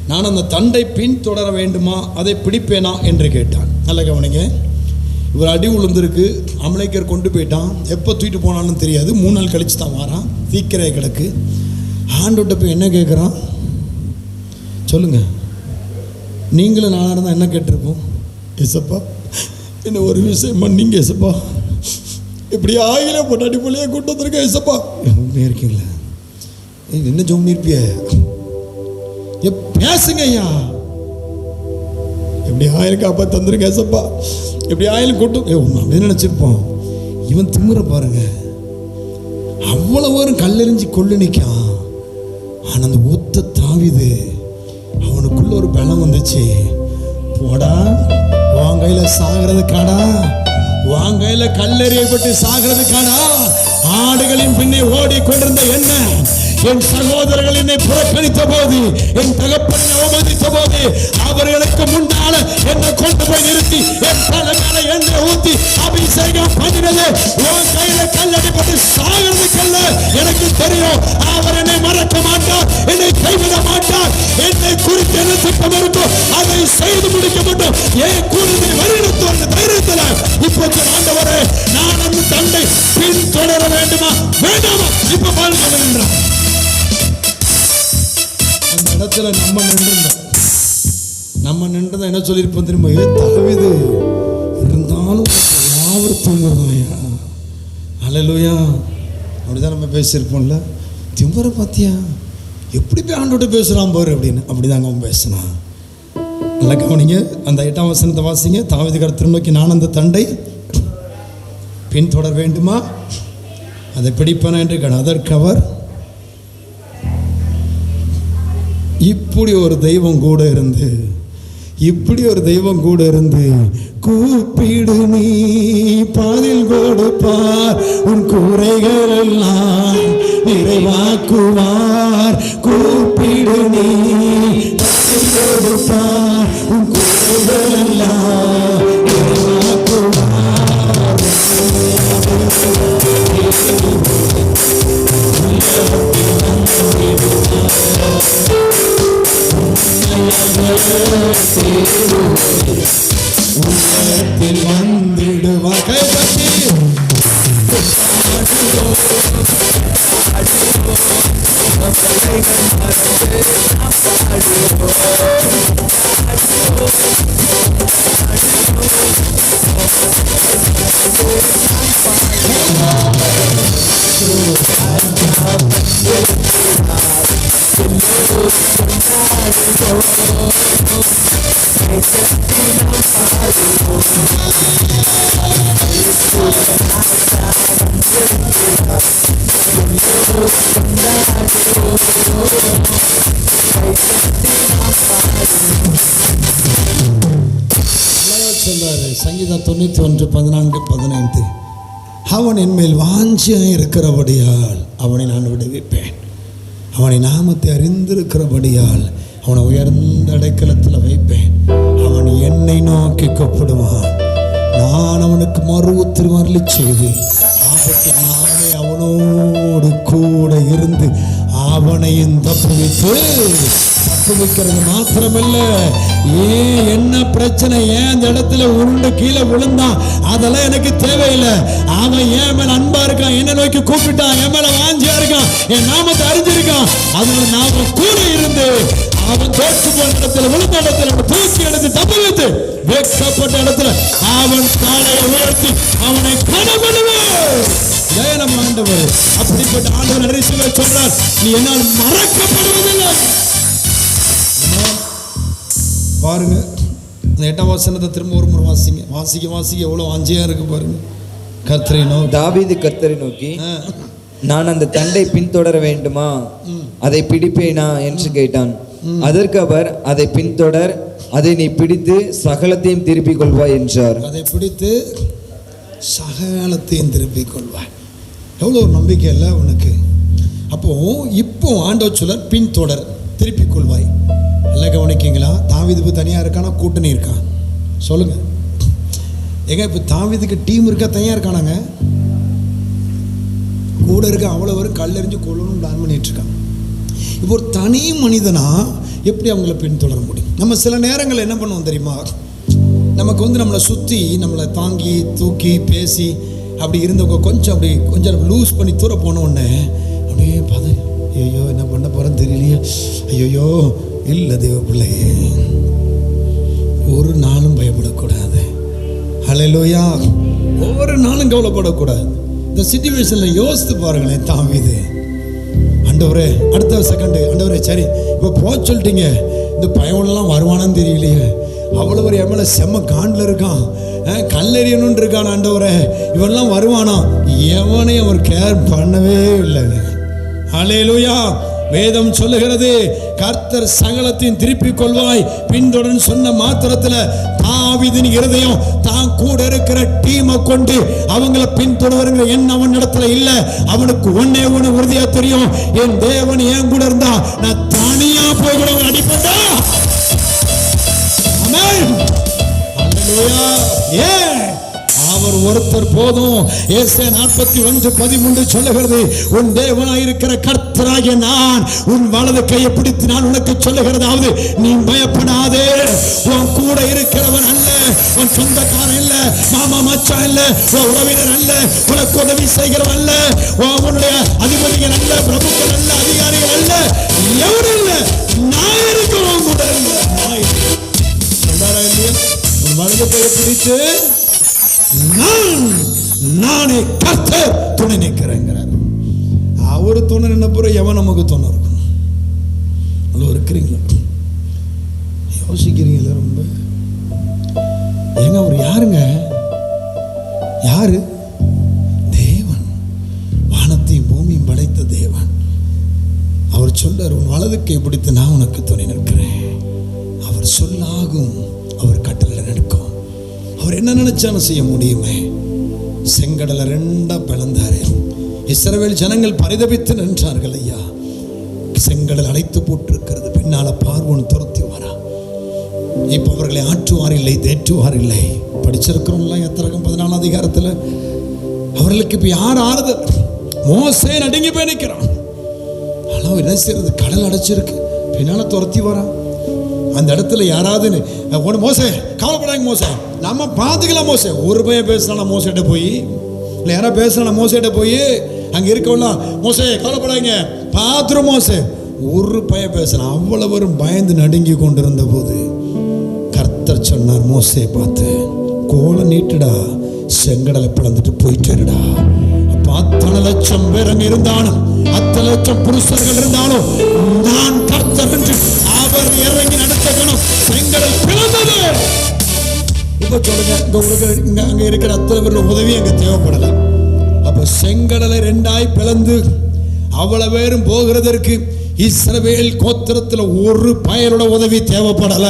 [SPEAKER 1] நான் அந்த தண்டை பின் தொடர வேண்டுமா, அதை பிடிப்பேனா என்று கேட்டான். நல்ல கவனிங்க. இவர் அடி உளுந்திருக்கு, அமலேக்கர் கொண்டு போயிட்டான். எப்போ தூக்கிட்டு போனாலும் தெரியாது. 3 நாள் கழிச்சு தான் வாரான். தீக்கிரையை கிடக்கு. ஆண்டோட்ட போய் என்ன கேட்குறான் சொல்லுங்க. நீங்களும் நானாக இருந்தால் என்ன கேட்டிருப்போம்? ஏசப்பா என்ன ஒரு விஷயம் மன்னிங்க ஏசப்பா, இப்படி ஆயில பொட்டாடி போலையே கூட்டு வந்திருக்க ஏசப்பா. உண்மையாக இருக்கீங்களா? என்ன ஜோம் இருப்பிய பேசுங்க ஐயா. எப்படி ஆயிரம் காப்பா தந்திருக்க ஏசப்பா, எப்படி ஆயிரம் கூட்டம் அப்படின்னு நினச்சிருப்போம். இவன் திமுற பாருங்க. அவ்வளவு கல்லெறிஞ்சு கொள்ளு நிற்கான். ஆனால் அந்த ஒத்த தாவிது அவனுக்குள்ள ஒரு பலம் வந்துச்சு. போடா உன் கையில சாகிறது காடா, உன் கையில கல்லெறியப்பட்டு சாகிறது காடா. ஆடுகளின் பின்னே ஓடிக்கொண்டிருந்த என்ன, என் சகோதரர்கள் என்னை புறக்கணித்த போது, என் தகப்பனை அவமதித்த போது, அவர்களுக்கு முன்னால என்னை கொண்டு போய் நிறுத்தி என் தலைமையில எண்ணெய் ஊத்தி அபிஷேகம் பண்ணினது உன் கையில கல்லடிப்பட்டு சாகிறதுக்கல்ல. எனக்கு தெரியும் அவர் என்னை மறக்க மாட்டார், என்னை கைவிட மாட்டார். என்னை குறித்து என்ன திட்டம் இருக்கோ அதை செய்து முடிக்க மாட்டோம். ஏன் கூடுதல் வருடத்தோட தைரியத்தில் இப்போ ஆண்டவரே நான் அந்த தண்டை பின் தொடர வேண்டுமா வேண்டாமா இப்ப பால் சொல்லுகின்றான். அந்த இடத்துல நம்ம நின்று என்ன சொல்லியிருப்போம் தெரியுமா? தாவீது இருந்தாலும் யாவரும் தூங்குறதாயா. அல்லேலூயா. அப்படிதான் நம்ம பேசியிருப்போம்ல. திம்பரை பார்த்தியா எப்படி போய் ஆண்டோட பேசுகிறான் பாரு அப்படின்னு. அப்படிதாங்க அவன் பேசினான். நல்லா கவனிங்க. அந்த 8ஆம் வசனத்தை வாசிங்க. தாவீது கர்த்தரை நோக்கி நான் அந்த தண்டை பின் தொடர வேண்டுமா, அதை பிடிப்பன என்று கேட்டான். அதற்கு அவர் இப்படி ஒரு தெய்வம் கூட இருந்து கூப்பிடு நீ பாதில் கொடுப்பார், உன் குறைகள் எல்லாம் நிறைவாக்குவார். கூப்பிடு நீ பாதில் கொடுப்பார், உன் குறைகள் எல்லாம் நிறைவாக்குவார். உள்ளத்தில் வந்திடுவார். கைப்பற்றி சங்கீதம் 91:14-15 அவன் என்மேல் வாஞ்சியாய் இருக்கிறபடியால் அவனை நான் விடுவிப்பேன். அவனை நாமத்தை அறிந்திருக்கிறபடியால் அவனை உயர்ந்த அடைக்கலத்தில் வைப்பேன். அவன் என்னை நோக்கி கூப்பிடுவான், நான் அவனுக்கு மறு உத்தரவு அருளி செய்து ஆபத்து நானே அவனோடு கூட இருந்து அவனையும் தப்புவிக்கிறது மாத்திரமல்ல, ஏன் என்ன பிரச்சனை, ஏன் அந்த இடத்துல உருண்டு கீழே விழுந்தான், அதெல்லாம் எனக்கு தேவையில்லை. அவன் ஏன் மேல அன்பா இருக்கான், என்ன நோக்கி கூப்பிட்டான், என் மேல வாஞ்சியா இருக்கான், என் நாமத்தை அறிஞ்சிருக்கான். அதனால நாம கூட இருந்து அவன் தோற்று போன இடத்துல விழுந்த இடத்துல தூக்கி எடுத்து தப்புவித்து வெட்கப்பட்ட இடத்துல அவன் காலையை உயர்த்தி அவனை கனப்படுவார். நம்ம ஆண்டவர் அப்படிப்பட்ட ஆண்டவர் நிறைய சொல்றார், நீ என்னால் மறக்கப்படுவதில்லை. பாருங்க, இந்த 8ஆம் வசனத்தை திரும்ப ஒரு முறை வாசிக்க எவ்வளவு வாஞ்சியா இருக்கு பாருங்க. கர்த்தரை நோக்கி
[SPEAKER 2] தாவீது கர்த்தரை நோக்கி நான் அந்த தண்டை பின்தொடர வேண்டுமா, அதை பிடிப்பேனா என்று கேட்டான். அதற்கு அவர் அதை பின்தொடர், அதை நீ பிடித்து சகலத்தையும் திருப்பிக் கொள்வாய் என்றார். அதை பிடித்து
[SPEAKER 1] சகலத்தையும் திருப்பிக் கொள்வாய். எவ்வளோ ஒரு நம்பிக்கை இல்லை உனக்கு. அப்போ இப்போ ஆண்டவர் சொல்ல பின்தொடர், திருப்பிக் கொள்வாய். எல்லாம் கவனிக்கீங்களா? தாவீது தனியாக இருக்கானா கூட்டணி இருக்கா சொல்லுங்க. ஏங்க இப்போ தாவீதுக்கு டீம் இருக்கா தனியாக இருக்கானாங்க? கூட இருக்க அவ்வளோ வரும் கல்லெறிஞ்சு கொள்ளணும் பிளான் பண்ணிட்டு இருக்கான். இப்போ ஒரு தனி மனிதனா எப்படி அவங்கள பின்தொடர முடியும்? நம்ம சில நேரங்கள் என்ன பண்ணுவோம் தெரியுமா? நமக்கு நம்மளை சுற்றி நம்மளை தாங்கி தூக்கி பேசி அப்படி இருந்தவங்க கொஞ்சம் லூஸ் பண்ணி தூர போனோடனே அப்படியே பார்த்து ஐயோ என்ன பண்ண போகிறேன்னு தெரியலையே, ஐயோ இல்லை தேவ பிள்ளையே, ஒரு நாளும் பயப்படக்கூடாது. ஹல்லேலூயா. ஒவ்வொரு நாளும் கவலைப்படக்கூடாது. இந்த சிச்சுவேஷனில் யோசித்து பாருங்களேன். தாவீது, ஆண்டவரே அடுத்த செகண்டு, ஆண்டவரே சரி இப்போ போக சொல்லிட்டீங்க, இந்த பயவெல்லாம் வருவானான்னு தெரியலையே, அவ்வளோ ஒரு எம்எல்ஏ செம்ம காண்டில் இருக்கான், கல்லெறியணுன்னு இருக்கான், ஆண்டவரே இவெல்லாம் வருவானா? எவனையும் அவர் கேர் பண்ணவே இல்லைங்க. ஹல்லேலூயா. வேதம் சொல்லுகிறது, கர்த்தர் சகலத்தையும் திருப்பிக் கொள்வாய் பின்தொடர்ந்து சொன்ன மாத்திரத்தில் தாவீதின் இருதயம் தான் கூட இருக்கிற டீமை கொண்டு அவங்கள பின்தொடருங்கிற எண்ணம் அவன் இடத்துல இல்லை. அவனுக்கு ஒன்னே ஒன்று உறுதியா தெரியும், என் தேவன் என் கூட இருந்தா நான் தனியா போய் கூட அடிப்பட்டா. ஆமென். ஹல்லேலூயா. அவர் ஒருத்தர் போதும். ஏசாயா 41:13 சொல்லுகிறது, உன் தேவனாயிருக்கிற கர்த்தராகிய நான் உன் வலது கையை பிடித்து நான் உனக்கு சொல்லுகிறதாவது, நீ பயப்படாதே. உன் கூட இருக்கிறவன் அல்ல, உன் சொந்தக்காரன் இல்ல, மாமா மச்சான் இல்ல, உன் உறவினர் அல்ல, உனக்கு உதவி செய்கிறவன் அல்ல, உன்னுடைய அதிபதிகள் அல்ல, பிரபுக்கள் அல்ல, அதிகாரிகள் அல்ல, எவரும் இல்ல, நான் இருக்கிறவன் கூட சொல்றாரா இல்லையா? உன் வலது கையை பிடித்து நானே கர்த்தர் துணை நிற்கிறேங்கிறார். அவரு துணை நின்ன பிறகு எவன் நமக்கு துணை இருக்கும்? அவ்வளோ இருக்கிறீங்களா? யோசிக்கிறீங்களா? ரொம்ப ஏங்க அவர் யாருங்க? யாரு? தேவன், வானத்தையும் பூமியும் படைத்த தேவன். அவர் சொல்றார், உன் வலது கை பிடித்து நான் உனக்கு துணை நிற்கிறேன். அவர் சொல்லாகும், அவர் கட்டளை நடக்கும். அவர் என்ன நினைச்சாலும் செய்ய முடியுமே. செங்கடலை ரெண்டா பிளந்தாரு. இஸ்ரவேல் ஜனங்கள் பரிதபித்து நின்றார்கள். ஐயா, செங்கடல் அடைத்து போட்டிருக்கிறது, பின்னால பார்வோன் துரத்தி வரா. இப்ப அவர்களை ஆற்றுவார் இல்லை, தேற்றுவார் இல்லை. படிச்சிருக்கிறோம்ல எத்திரகம் 14 அதிகாரத்தில். அவர்களுக்கு இப்ப யார் ஆறுதல்? மோசே நடுங்கி போய் நிற்கிறான். ஆனால் என்ன செய்யறது? கடல் அடைச்சிருக்கு, பின்னால துரத்தி வரான். அந்த இடத்துல யாராவது மோசே கவலைப்படாங்க, மோசே நம்ம பார்த்துக்கலாம், மோசே ஒரு பையன் பேசுனா மோசேட்ட போய், இல்லை யாராவது பேசுனா மோசேட்ட போய் அங்கே இருக்கவெல்லாம் மோசே கவலைப்படாங்க பார்த்துரும், மோசே ஒரு பையன் பேசுனா அவ்வளவரும் பயந்து நடுங்கி கொண்டிருந்த போது கர்த்தர் சொன்னார் மோசே பார்த்து, கோலை நீட்டுடா, செங்கடலை பிளந்துட்டு போயிட்டுடா. அத்தனை லட்சம் பேர் அங்க இருந்தாலும், அத்தனை லட்சம் புருஷர்கள் இருந்தாலும், நான் கர்த்தர் என்று அவர் இறங்கி நடத்தணும். செங்கடல் பிளந்தது. இப்ப சொல்லுங்க, உங்களுக்கு அங்க இருக்கிற அத்தனை பேரோட உதவி அங்க தேவைப்படல. அப்ப செங்கடலை ரெண்டாய் பிளந்து அவ்வளவு பேரும் போகிறதற்கு இஸ்ரவேல் கோத்திரத்தில் ஒரு பயரோட உதவி தேவைப்படல.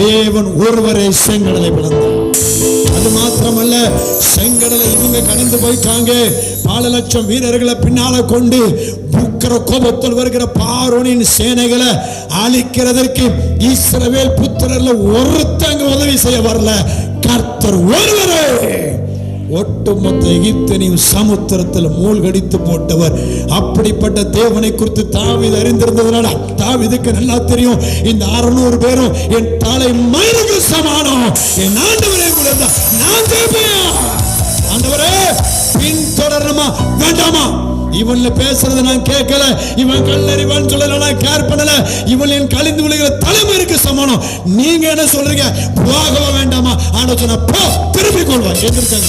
[SPEAKER 1] தேவன் ஒருவரே செங்கடலை பிளந்தார். அது மாத்திரமல்ல, செங்கடலை இவங்க கடந்து போயிட்டாங்க. 4 லட்சம் வீரர்களை பின்னால கொண்டு புக்கர கோபத்தில் வருகிற பார்வோனின் சேனைகளை அழிக்கிறதற்கு இஸ்ரவேல் புத்திரர்ல ஒருத்தங்க உதவி செய்ய வரல. கர்த்தர் ஒருவரே ஒட்டுமொத்த எகிப்தியரையும் சமுத்திரத்தில் மூழ்கடித்து போட்டவர். அப்படிப்பட்ட தேவனை குறித்து தாவீது அறிந்திருந்ததுனால தாவீதுக்கு நல்லா தெரியும், இந்த 600 பேரும் என் தலை மயிருக்கு சமானம். என் ஆண்டவரே கூட இருந்தா நான் கேட்பேன், ஆண்டவரே பின்தொடரணுமா வேண்டாமா? இவன்ல பேசுறது நான் கேட்கல, இவன் கல்லறிவான்னு சொல்லல, நான் கேர் பண்ணல. இவன் என் கழிந்து விழுகிற தலைமைக்கு சமானம். நீங்க என்ன சொல்றீங்க? போகவா வேண்டாமா? ஆனா சொன்ன போ, திருப்பிக் கொள்வான். எதிர்த்தாங்க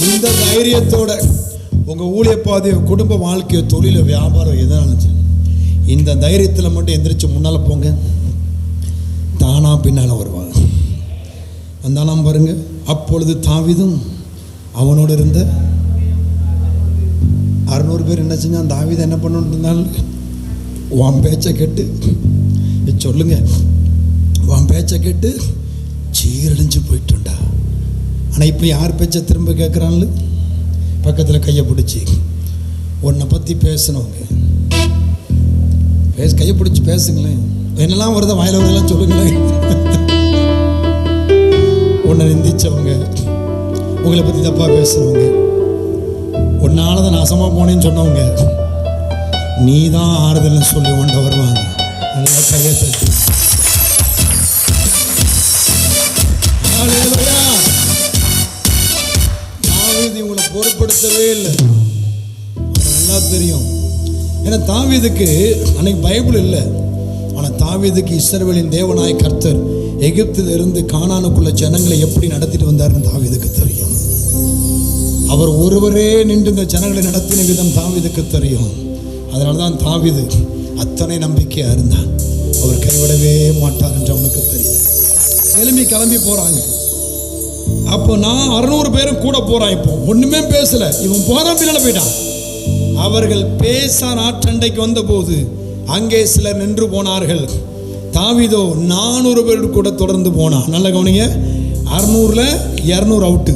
[SPEAKER 1] இந்த தைரியத்தோட உங்க ஊழிய பாதையோ, குடும்ப வாழ்க்கையோ, தொழில, வியாபாரம் எதனாலும் இந்த தைரியத்தில் மட்டும் எந்திரிச்சு முன்னால போங்க. தானா பின்னால வருவாங்க. வந்தாலாம் பாருங்க. அப்பொழுது தாவீதும் அவனோடு இருந்த 600 பேர் என்ன செஞ்சான்? தாவீது என்ன பண்ணணும்? உன் பேச்சை கேட்டு சொல்லுங்க, உன் பேச்சை கேட்டு சீரழிஞ்சு போயிட்டுண்டா. ஆனால் இப்போ யார் பேச்சை திரும்ப கேட்குறான்னு பக்கத்தில் கையை பிடிச்சி உன்னை பற்றி பேசினவங்க கையை பிடிச்சி பேசுங்களேன். என்னெல்லாம் வருது வாயில வருதெல்லாம் சொல்லுங்களேன். உன்னை நிந்திச்சவங்க, உங்களை பற்றி தப்பாக பேசுகிறவங்க, உன்னால தான் நாசமாக போனேன்னு சொன்னவங்க, நீ தான் ஆறுதல்னு சொல்லி கொண்டு வருவாங்க. நல்லா கையை தட்டி தாவீது உங்களை பொருட்படுத்தவே இல்லை. நல்லா தெரியும். ஏன்னா தாவீதுக்கு அன்னைக்கு பைபிள் இல்லை. ஆனால் தாவீதுக்கு இஸ்ரவேலின் தேவனாய் கர்த்தர் எகிப்திலிருந்து கானானுக்குள்ள ஜனங்களை எப்படி நடத்திட்டு வந்தாருன்னு தாவீதுக்கு தெரியும். அவர் ஒருவரே நின்று இந்த ஜனங்களை நடத்தின விதம் தாவீதுக்கு தெரியும். அதனால தான் தாவீது அத்தனை நம்பிக்கையாக இருந்தான். அவர் கைவிடவே மாட்டார் என்று அவனுக்கு தெரியும். கிளம்பி போகிறாங்க. அப்போ நான் 600 பேரும் கூட போகிறான். இப்போ ஒன்றுமே பேசலை. இவன் போகிறான், பின்னால் போயிட்டான். அவர்கள் பேசா நாட்டண்டைக்கு வந்தபோது அங்கே சிலர் நின்று போனார்கள். தாவீதோ 400 பேர் கூட தொடர்ந்து போனான். நல்ல கவனிங்க. 600ல் 200 அவுட்டு,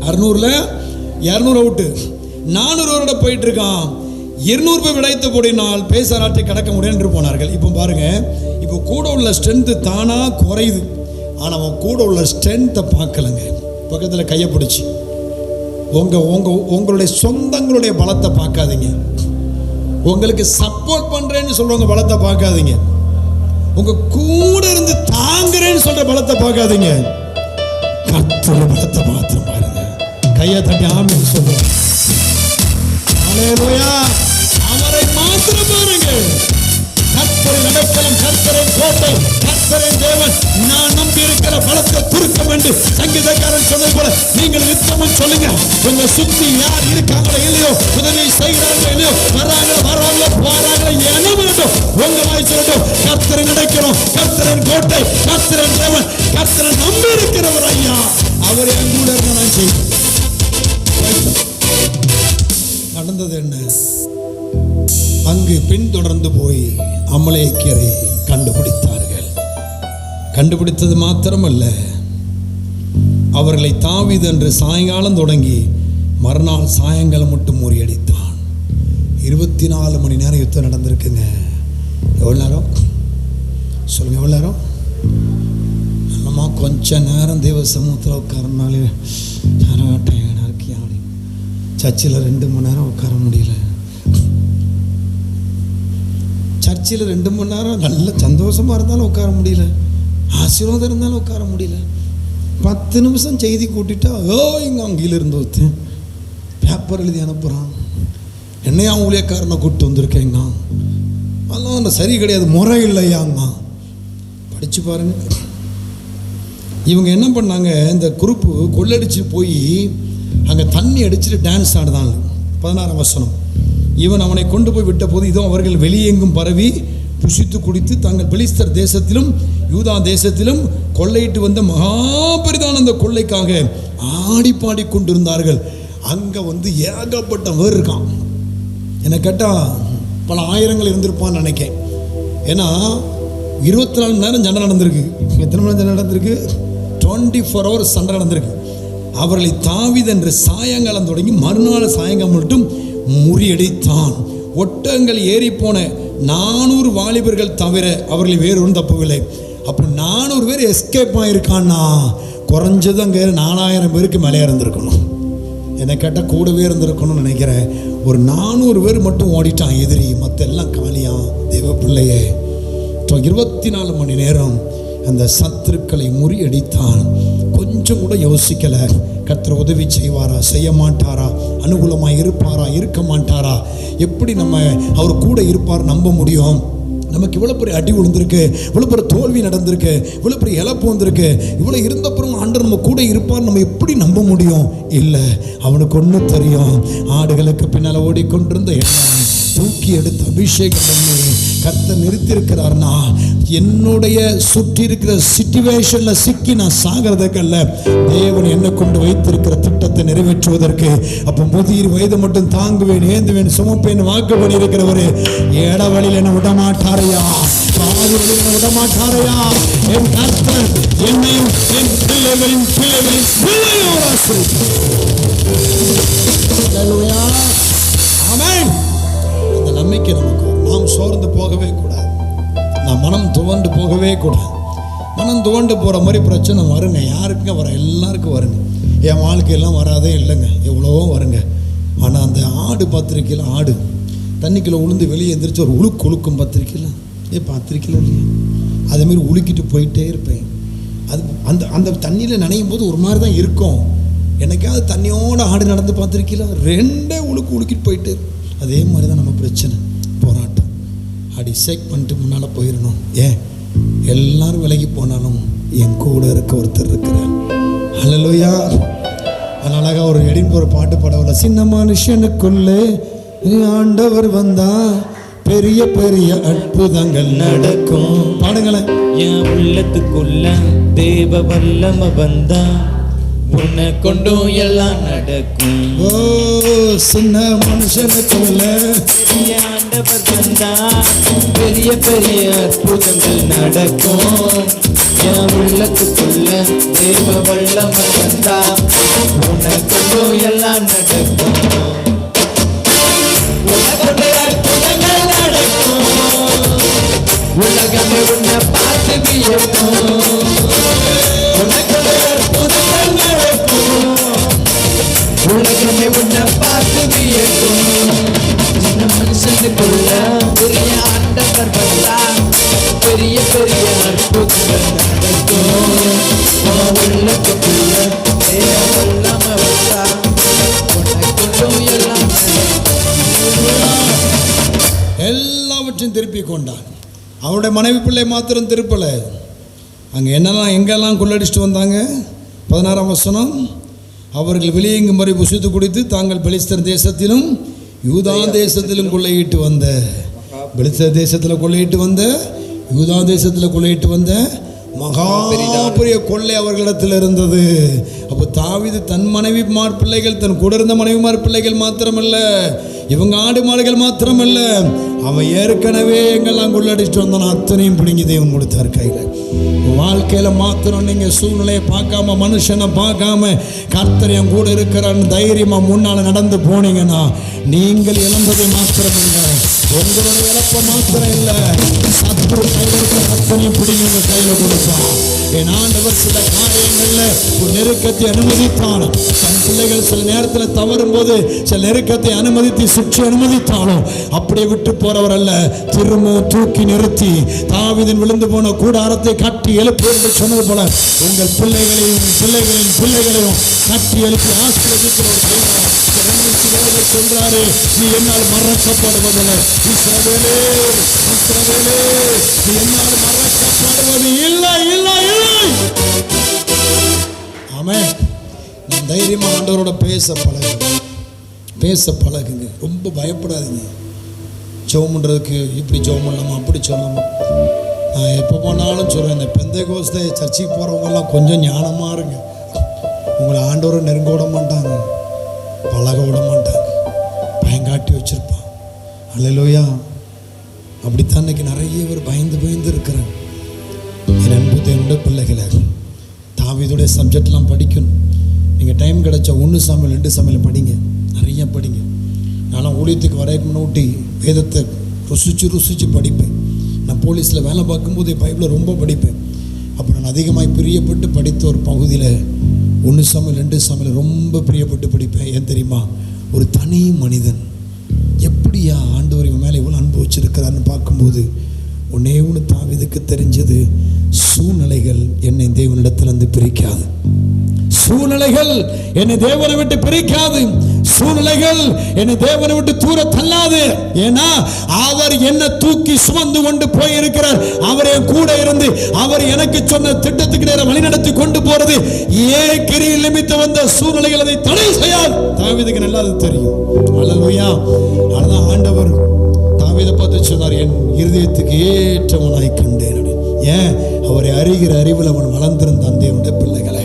[SPEAKER 1] 600ல் 200 அவுட்டு. 400 பேரோட போயிட்டு இருக்கான். 200 பேர் விடைத்து போடினால் பேச நாட்டை கடக்க முடியும் என்று போனார்கள். இப்போ பாருங்க, இப்போ கூட உள்ள ஸ்ட்ரென்த்து தானா குறையுது. ஆனால் அவன் கூட உள்ள ஸ்ட்ரென்த்தை பார்க்கலங்க. பக்கத்தில் கையை பிடிச்சி உங்களுடைய சொந்தங்களுடைய பலத்தை பார்க்காதீங்க. உங்களுக்கு சப்போர்ட் பண்றேன்னு சொல்றவங்க பலத்தை பார்க்காதீங்க. உங்க கூட இருந்து தாங்குறேன்னு சொல்ற பலத்தை பார்க்காதீங்க. கர்த்தருடைய பலத்தை மாத்திரம் பாருங்க. கையை தட்டி ஆமென் சொல்லுங்க. ஹல்லேலூயா. அவரை மாத்திரம் பாருங்க. கர்த்தரின் அடைக்கலம், கர்த்தரின் கோட்டை, கர்த்தரின் தேவன், நான் நம்பி இருக்கிற பலத்தை துருக்கம் என்று சங்கீதக்காரன் சொன்னது போல நீங்கள் நித்தமும் சொல்லுங்க. உங்க சுத்தி யார் இருக்காங்களோ இல்லையோ, உதவி செய்கிறாங்களோ இல்லையோ, வர்றாங்களோ போறாங்களோ, என்ன வேண்டும் உங்க வாய் சொல்லட்டும். கர்த்தரின் அடைக்கலம், கர்த்தரின் கோட்டை, கர்த்தரின் தேவன், கர்த்தரை நம்பி இருக்கிறவர் ஐயா, அவர் என் கூட இருந்த நான் செய்வேன். நடந்தது என்ன? அங்கு பின்தொடர்ந்து போய் அமலேக்கியரை கண்டுபிடித்தார்கள். கண்டுபிடித்தது மாத்திரமல்ல, அவர்களை தாவீது என்று சாயங்காலம் தொடங்கி மறுநாள் சாயங்காலம் மட்டும் முறியடித்தான். 24 மணி நேரம் யுத்தம் நடந்திருக்குங்க. எவ்வளோ நேரம் சொல்லுங்க? எவ்வளோ நேரம்? நம்ம கொஞ்ச நேரம் தேவ சமூகத்தில் உட்காரனாலே டயர்டாக இருக்கியா? சர்ச்சில் 2 மணி நேரம் உட்கார முடியல. சர்ச்சில் 2 மணி நேரம் நல்ல சந்தோஷமாக இருந்தாலும் உட்கார முடியல, ஆசீர்வாதம் இருந்தாலும் உட்கார முடியல. 10 நிமிஷம் செய்தி கூட்டிட்டா இங்கே அங்கேயிலிருந்து ஒருத்தன் பேப்பர் எழுதி அனுப்புகிறான். என்னையா ஊழியக்காரனை கூப்பிட்டு வந்திருக்கேங்க, அதெல்லாம் அந்த சரி கிடையாது, முறை இல்லையாங்க. படித்து பாருங்க. இவங்க என்ன பண்ணாங்க, இந்த குரூப்பு கொள்ளடிச்சு போய் அங்கே தண்ணி அடிச்சுட்டு டான்ஸ் ஆடுதான். 16ஆம் வசனம். இவன் அவனை கொண்டு போய் விட்ட போது இதோ அவர்கள் வெளியெங்கும் பரவி புசித்து குடித்து தங்கள் பெலிஸ்தர் தேசத்திலும் யூதா தேசத்திலும் கொள்ளையிட்டு வந்த மகாபரிதான அந்த கொள்ளைக்காக ஆடி பாடி கொண்டிருந்தார்கள். அங்கே ஏகப்பட்ட வேர் இருக்கான். என்னை கேட்டால் பல ஆயிரங்கள் இருந்திருப்பான்னு நினைக்கிறேன். ஏன்னா 24 மணி நேரம் சண்டை நடந்திருக்கு. எத்தனை மணி நேரம் சண்டை நடந்திருக்கு? 24 hours சண்டை நடந்திருக்கு. அவர்களை தாவீது என்று சாயங்காலம் தொடங்கி மறுநாள் சாயங்காலம் மட்டும் முறியடித்தான். ஒட்டகங்கள் ஏறி போன 400 வாலிபர்கள் தவிர அவர்களை வேறு ஒன்றும் தப்பவில்லை. அப்போ 400 பேர் எஸ்கேப் ஆகிருக்கான்னா குறைஞ்சது அங்கே 4000 பேருக்கு மேலே இருந்திருக்கணும். என்னை கேட்டால் கூடவே இருந்திருக்கணும்னு நினைக்கிறேன். ஒரு 400 பேர் மட்டும் ஓடிட்டான் எதிரி, மற்ற எல்லாம் காலியான். தேவ பிள்ளையே, 24 மணி நேரம் அந்த சத்துருக்களை முறியடித்தான். கொஞ்சம் கூட யோசிக்கலை. கர்த்தர் உதவி செய்வாரா, செய்ய மாட்டாரா, அனுகூலமாக இருப்பாரா, இருக்க மாட்டாரா, எப்படி நம்ம அவர் கூட இருப்பார் நம்ப முடியும்? நமக்கு இவ்வளோ பெரிய அடி விழுந்திருக்கு, இவ்வளோ பெரிய தோல்வி நடந்திருக்கு, இவ்வளோ பெரிய இழப்பு வந்திருக்கு, இவ்வளோ இருந்தப்புறம் ஆண்டவர் நம்ம கூட இருப்பார் நம்ம எப்படி நம்ப முடியும்? இல்லை, அவனுக்கு ஒன்று தெரியும். ஆடுகளுக்கு பின்னால் ஓடிக்கொண்டிருந்த எண்ணம் தூக்கி எடுத்து அபிஷேகம் பண்ணி கர்த்தர் நிறுத்தியிருக்கிறார்னா, என்னுடைய சுற்றி இருக்கிற சிச்சுவேஷனில் சிக்கி நான் சாகிறதுக்கல்ல, தேவன் என்னை கொண்டு வைத்திருக்கிற திட்டத்தை நிறைவேற்றுவதற்கு. அப்போ முதிர் வயது மட்டும் தாங்குவேன், ஏந்துவேன், சுமப்பேன் வாக்கு பண்ணியிருக்கிறவரு ஏட வழியில் என்ன விடமாட்டாரையா, பாதி வழியில் என்ன விடமாட்டாரையா. என் கர்த்தர் என்னையும் என் பிள்ளைகளின் பிள்ளைகளின் பிள்ளையோட ஆமென். அந்த நம்பிக்கை நமக்கு நாம் சோர்ந்து போகவே கூடாது. நான் மனம் துவண்டு போகவே கூடாது. மனம் துவண்டு போகிற மாதிரி பிரச்சனை வருங்க, யாருக்குங்க வர, எல்லாருக்கும் வருங்க. என் வாழ்க்கையெல்லாம் வராதே இல்லைங்க, எவ்வளவோ வருங்க. ஆனால் அந்த ஆடு பார்த்துருக்கீங்களா? ஆடு தண்ணிக்குள்ளே உளுந்து வெளியே எந்திரிச்சு ஒரு உழுக்கும் பார்த்துருக்கீங்களா? பார்த்துருக்கீங்களா இல்லையா? அதேமாரி உழுக்கிட்டு போயிட்டே இருப்பேன். அது அந்த அந்த தண்ணியில் நனையும் போது ஒரு மாதிரி தான் இருக்கும். என்னைக்காவது தண்ணியோட ஆடு நடந்து பார்த்துருக்கீங்களா? ரெண்டே உழுக்கிட்டு போயிட்டு. அதே மாதிரி தான் நம்ம பிரச்சனை, போராட்டம். அடி சேக் பண்ணிட்டு முன்னால் போயிடணும். ஏன் எல்லாரும் விலகி போனாலும் என் கூட இருக்க ஒருத்தர் இருக்கிறார். ஹல்லேலூயா. அழகா ஒரு எடின்போர் பாட்டு பாடவில்லை, சின்ன மனுஷனுக்குள்ளே ஆண்டவர் வந்தா பெரிய பெரிய அற்புதங்கள் நடக்கும். பாடுங்களேன்.
[SPEAKER 3] என் உள்ளத்துக்குள்ள தேவ வல்லம வந்தா உன்னை கொண்டும் எல்லாம் நடக்கும்.
[SPEAKER 1] ஓ சின்ன மனுஷனுக்குள்ள
[SPEAKER 3] பெரிய ஆண்டவர் வந்தா பெரிய பெரிய அற்புதங்கள் நடக்கும். என் உள்ளத்துக்குள்ள தேவ வல்லம வந்தா உன்னை கொண்டும் எல்லாம் நடக்கும். உனக்குள்ள அற்புதங்கள் நடக்கும். உலகமே உன்னை பார்த்து வியக்கும். உனக்குள்ள அற்புதங்கள் நடக்கும். உலகமே உன்னை பார்த்து வியக்கும். சின்ன மனுஷனுக்குள்ள பெரிய ஆண்டவர் வந்தா பெரிய பெரிய அற்புதங்கள் நடக்கும். உள்ளத்துக்குள்ள தேவ வல்லம வந்தா உனக்குள்ளும் எல்லாம்
[SPEAKER 1] எல்லாவற்றையும் திருப்பி கொண்டான். அவருடைய மனைவி பிள்ளை மாத்திரம் திருப்பலை. அங்கே என்னெல்லாம் எங்கெல்லாம் கொள்ளடிச்சிட்டு வந்தாங்க? 16ஆம் வசனம், அவர்கள் வெளியெங்கும் வரை புசித்து குடித்து தாங்கள் பெலிஸ்தர் தேசத்திலும் யூதா தேசத்திலும் கொள்ளையிட்டு வந்த, பெலிஸ்தர் தேசத்தில் கொள்ளையிட்டு வந்த, யூதா தேசத்தில் கொள்ளையிட்டு வந்த மகா பெரிய கொள்ளை அவர்களிடத்தில் இருந்தது. அப்போ தாவீது தன் மனைவிமார் பிள்ளைகள், தன் கூட இருந்த மனைவிமார் பிள்ளைகள் மாத்திரமல்ல, இவங்க ஆடு மாடுகள் மாத்திரமல்ல, அவன் ஏற்கனவே எங்கெல்லாம் கொள்ளடிச்சிட்டு வந்தான் அத்தனையும் பிடிங்கி தேவன் கொடுத்தார் கையில். வாழ்க்கையில் மாத்திரம் நீங்கள் சூழ்நிலையை பார்க்காம, மனுஷனை பார்க்காம, கர்த்தர் என் கூட இருக்கிறான்னு தைரியமாக முன்னால் நடந்து போனீங்கன்னா நீங்கள் இழந்ததை மாத்திரம் இல்லை, உங்களுடைய இழப்ப மாத்திரம் இல்லை, சத்துரு கையில் இருக்கிற அத்தனையும் பிடிங்கி உங்கள் கையில் கொடுப்பான். என் ஆண்டவர் சில காரியங்களில் ஒரு நெருக்கத்தை அனுமதித்தாலும், தன் பிள்ளைகள் சில நேரத்தில் தவறும் போது சில நெருக்கத்தை அனுமதித்து சுற்றி அனுமதித்தாலும் அப்படியே விட்டு போறவர் அல்ல. திரும்பவும் தூக்கி நிறுத்தி தாவீதின் விழுந்து போன கூடாரத்தை கட்டி எழுப்பு என்று சொன்னது போல உங்கள் பிள்ளைகளையும் பிள்ளைகளின் பிள்ளைகளையும் கட்டி எழுப்பி ஆசீர்வதிக்கிற ஒரு தெய்வம் சொல்றாரு, நீ என்னால் மறக்கப்படுவதில்லை. இஸ்ரவேலே இஸ்ரவேலே, நீ என்னால் மறக்கப்படுவது இல்லை இல்லை இல்லை. ஆமென். நான் தைரியமாக ஆண்டவரோட பேச பழகுங்க. ரொம்ப பயப்படாதீங்க. ஜெபம் பண்ணுறதுக்கு இப்படி ஜெபம் பண்ணலாமா, அப்படி சொல்லலாமா. நான் எப்போ போனாலும் சொல்கிறேன், இந்த பெந்தைகோஸ்தே சர்ச்சைக்கு போகிறவங்கெல்லாம் கொஞ்சம் ஞானமாக இருங்க. உங்களை ஆண்டவரை நெருங்க விட மாட்டாங்க, பழக விட மாட்டாங்க, பயங்காட்டி வச்சுருப்பான். அல்லேலூயா. அப்படித்தான் இன்னைக்கு நிறைய பேர் பயந்து இருக்கிறாங்க. என் அன்பு தேவனுடைய பிள்ளைகளை, தாவீதுடைய சப்ஜெக்ட்லாம் படிக்கணும். நீங்கள் டைம் கிடைச்சா 1 சாமுவேல் 2 சாமுவேல் படிங்க, நிறைய படிங்க. நானும் ஊழியத்துக்கு வரைக்கும் முன்னாடி வேதத்தை ருசித்து படிப்பேன். நான் போலீஸில் வேலை பார்க்கும்போது பைபிளை ரொம்ப படிப்பேன். அப்போ நான் அதிகமாக பிரியப்பட்டு படித்த ஒரு பகுதியில் 1 சாமுவேல் 2 சாமுவேல் ரொம்ப பிரியப்பட்டு படிப்பேன். ஏன் தெரியுமா? ஒரு தனி மனிதன் எப்படியா ஆண்டவர் இவன் மேலே இவ்வளோ அன்பு வச்சிருக்கிறான்னு பார்க்கும்போது ஒன்னே ஒன்று தாவீதுக்கு தெரிஞ்சது, சூழ்நிலைகள் என்னை தேவனிடத்திலிருந்து பிரிக்காது. சூழ்நிலைகள் என்னை தேவனை விட்டு பிரிக்காது. சூழ்நிலைகள் என்னை தேவனை விட்டு தூர தள்ளாது. ஏன்னா அவர் என்ன தூக்கி சுமந்து கொண்டு போயிருக்கிறார். அவர் என் கூட இருந்து அவர் எனக்கு சொன்ன திட்டத்துக்கு நேரம் வழிநடத்தி கொண்டு போறது ஏன் கிரியில் நிமித்த வந்த சூழ்நிலைகள் அதை தடை செய்யாது. தாவீதுக்கு நல்லா அது தெரியும். அல்லேலூயா. அதான் ஆண்டவர் தாவீதை பார்த்து சொன்னார், என் இருதயத்துக்கு ஏற்றவனாய் கண்டேன். ஏன்? அவரை அறிகிற அறிவில் அவன் வளர்ந்திருந்தான். தேவனுடைய பிள்ளைகளை,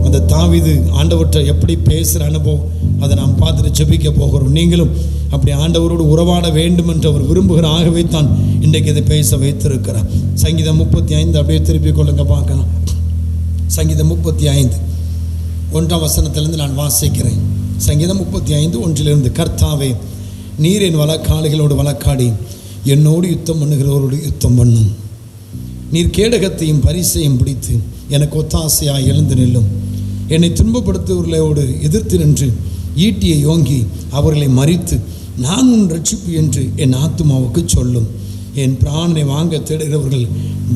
[SPEAKER 1] அந்த தாவீது ஆண்டவர்கிட்ட எப்படி பேசுகிற அனுபவம் அதை நாம் பார்த்துட்டு ஜெபிக்க போகிறோம். நீங்களும் அப்படி ஆண்டவரோடு உறவாட வேண்டும் என்று அவர் விரும்புகிற, ஆகவே தான் இன்றைக்கு இதை பேச வைத்திருக்கிறார். சங்கீதம் 35 அப்படியே திருப்பி கொள்ளுங்க பார்க்கலாம். சங்கீதம் 35 1ஆம் வசனத்திலிருந்து நான் வாசிக்கிறேன். சங்கீதம் 35 1 கர்த்தாவே, நீர் என் வழக்காளிகளோடு வழக்காடி என்னோடு யுத்தம் பண்ணுகிறவரோடு யுத்தம் பண்ணும். நீர் கேடகத்தையும் பரிசையும் பிடித்து எனக்கு ஒத்தாசையாக எழுந்து நில்லும். என்னை துன்பப்படுத்துவர்களோடு எதிர்த்து நின்று ஈட்டியை ஓங்கி அவர்களை மறித்து நான் உன் ரட்சிப்பு என்று என் ஆத்துமாவுக்கு சொல்லும். என் பிராணனை வாங்க தேடுகிறவர்கள்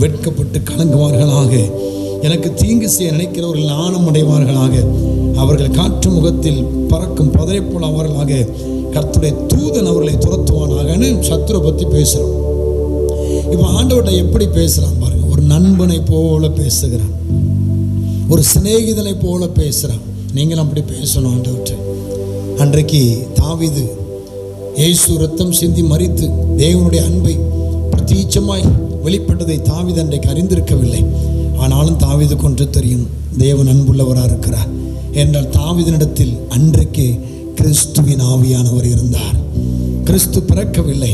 [SPEAKER 1] வெட்கப்பட்டு கலங்குவார்களாக. எனக்கு தீங்கு செய்ய நினைக்கிறவர்கள் ஆணம் அடைவார்களாக. அவர்கள் காற்று முகத்தில் பறக்கும் பதரை போல் அவர்களாக. கர்த்தருடைய தூதன் அவர்களை துரத்துவானாகன்னு சத்துரை பற்றி பேசுகிறோம். இப்போ ஆண்டவர்கிட்ட எப்படி பேசுகிறான் பாருங்க. ஒரு நண்பனை போல பேசுகிறான், ஒரு சிநேகிதனை போல பேசுகிறான். நீங்களும் அப்படி பேசணும் ஆண்டவர்கிட்ட. அன்றைக்கு தாவீது இயேசு ரத்தம் சிந்தி மரித்து தேவனுடைய அன்பை பிரத்யட்சமாய் வெளிப்பட்டதை தாவீது அன்றைக்கு அறிந்திருக்கவில்லை. ஆனாலும் தாவீது கொன்று தெரியும் தேவன் அன்புள்ளவராக இருக்கிறார் என்றால் தாவீதினிடத்தில் அன்றைக்கு கிறிஸ்துவின் ஆவியானவர் இருந்தார். கிறிஸ்து பிறக்கவில்லை,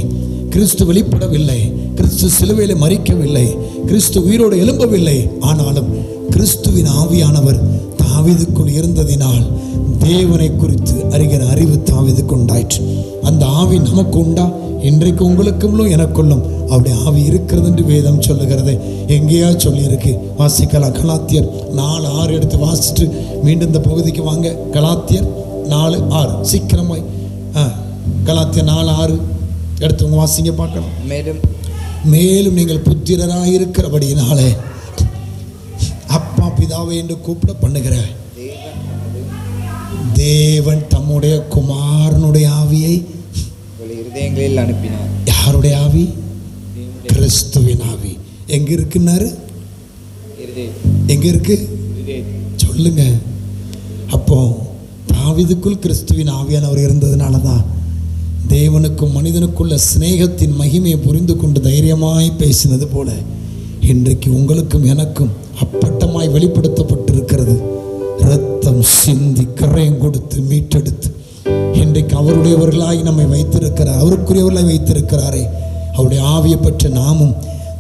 [SPEAKER 1] கிறிஸ்து வெளிப்படவில்லை, கிறிஸ்து சிலுவையில் மரிக்கவில்லை, கிறிஸ்து உயிரோடு எழும்பவில்லை. ஆனாலும் கிறிஸ்துவின் ஆவியானவர் தாவீதுக்குள் இருந்ததினால் தேவனை குறித்து அறிகிற அறிவு தாவீதுக்கு உண்டாயிற்று. அந்த ஆவி நமக்கு உண்டா? இன்றைக்கு உங்களுக்குள்ளும் எனக்குள்ளும் அவருடைய ஆவி இருக்கிறது என்று வேதம் சொல்லுகிறது. எங்கேயா சொல்லியிருக்கு, வாசிக்கலாம். கலாத்தியர் 4:6 எடுத்து வாசிச்சுட்டு மீண்டும் இந்த பகுதிக்கு வாங்க. கலாத்தியர் 4:6 சீக்கிரமாய். கலாத்தியர் 4:6 எடுத்தவங்க வாசிங்க பார்க்கலாம். மேலும் நீங்கள் புத்திரராக இருக்கிறபடியினாலே அப்பா பிதாவை என்று கூப்பிட பண்ணுகிற தேவன் தம்முடைய குமாரனுடைய ஆவியை
[SPEAKER 2] இருதயங்களில் அனுப்பினார்.
[SPEAKER 1] யாருடைய ஆவி? கிறிஸ்துவின் ஆவி. எங்க இருக்குன்னாரு? எங்க இருக்கு சொல்லுங்க. அப்போ தாவீதுக்குள் கிறிஸ்துவின் ஆவியானவர் இருந்ததுனால தான் தேவனுக்கும் மனிதனுக்குள்ள சிநேகத்தின் மகிமையை புரிந்து கொண்டு தைரியமாய் பேசினது போல இன்றைக்கு உங்களுக்கும் எனக்கும் அப்பட்டமாய் வெளிப்படுத்தப்பட்டிருக்கிறது. இரத்தம் சிந்தி கரையம் கொடுத்து மீட்டெடுத்து இன்றைக்கு அவருடையவர்களாய் நம்மை வைத்திருக்கிறார், அவருக்குரியவர்களாய் வைத்திருக்கிறாரே. அவருடைய ஆவியை பற்றி நாமும்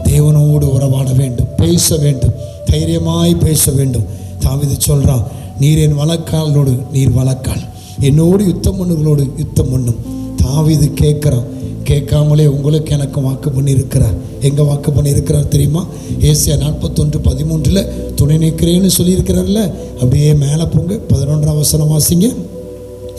[SPEAKER 1] தேவனோடு உறவாட வேண்டும், பேச வேண்டும், தைரியமாய் பேச வேண்டும். தாவீது சொல்றான், நீர் என் வழக்காளோடு நீர் வழக்காள், என்னோடு யுத்தம் பண்ணுகளோடு யுத்தம் பண்ணும். தாவீது கேட்குறான். கேட்காமலே உங்களுக்கு எனக்கு வாக்கு பண்ணியிருக்கிறார். எங்கே வாக்கு பண்ணியிருக்கிறார் தெரியுமா? ஏசியா 41:13 துணை நிற்கிறேன்னு சொல்லியிருக்கிறார்ல. அப்படியே மேலே போங்க, 11ஆம் வசனம் வாசிங்க.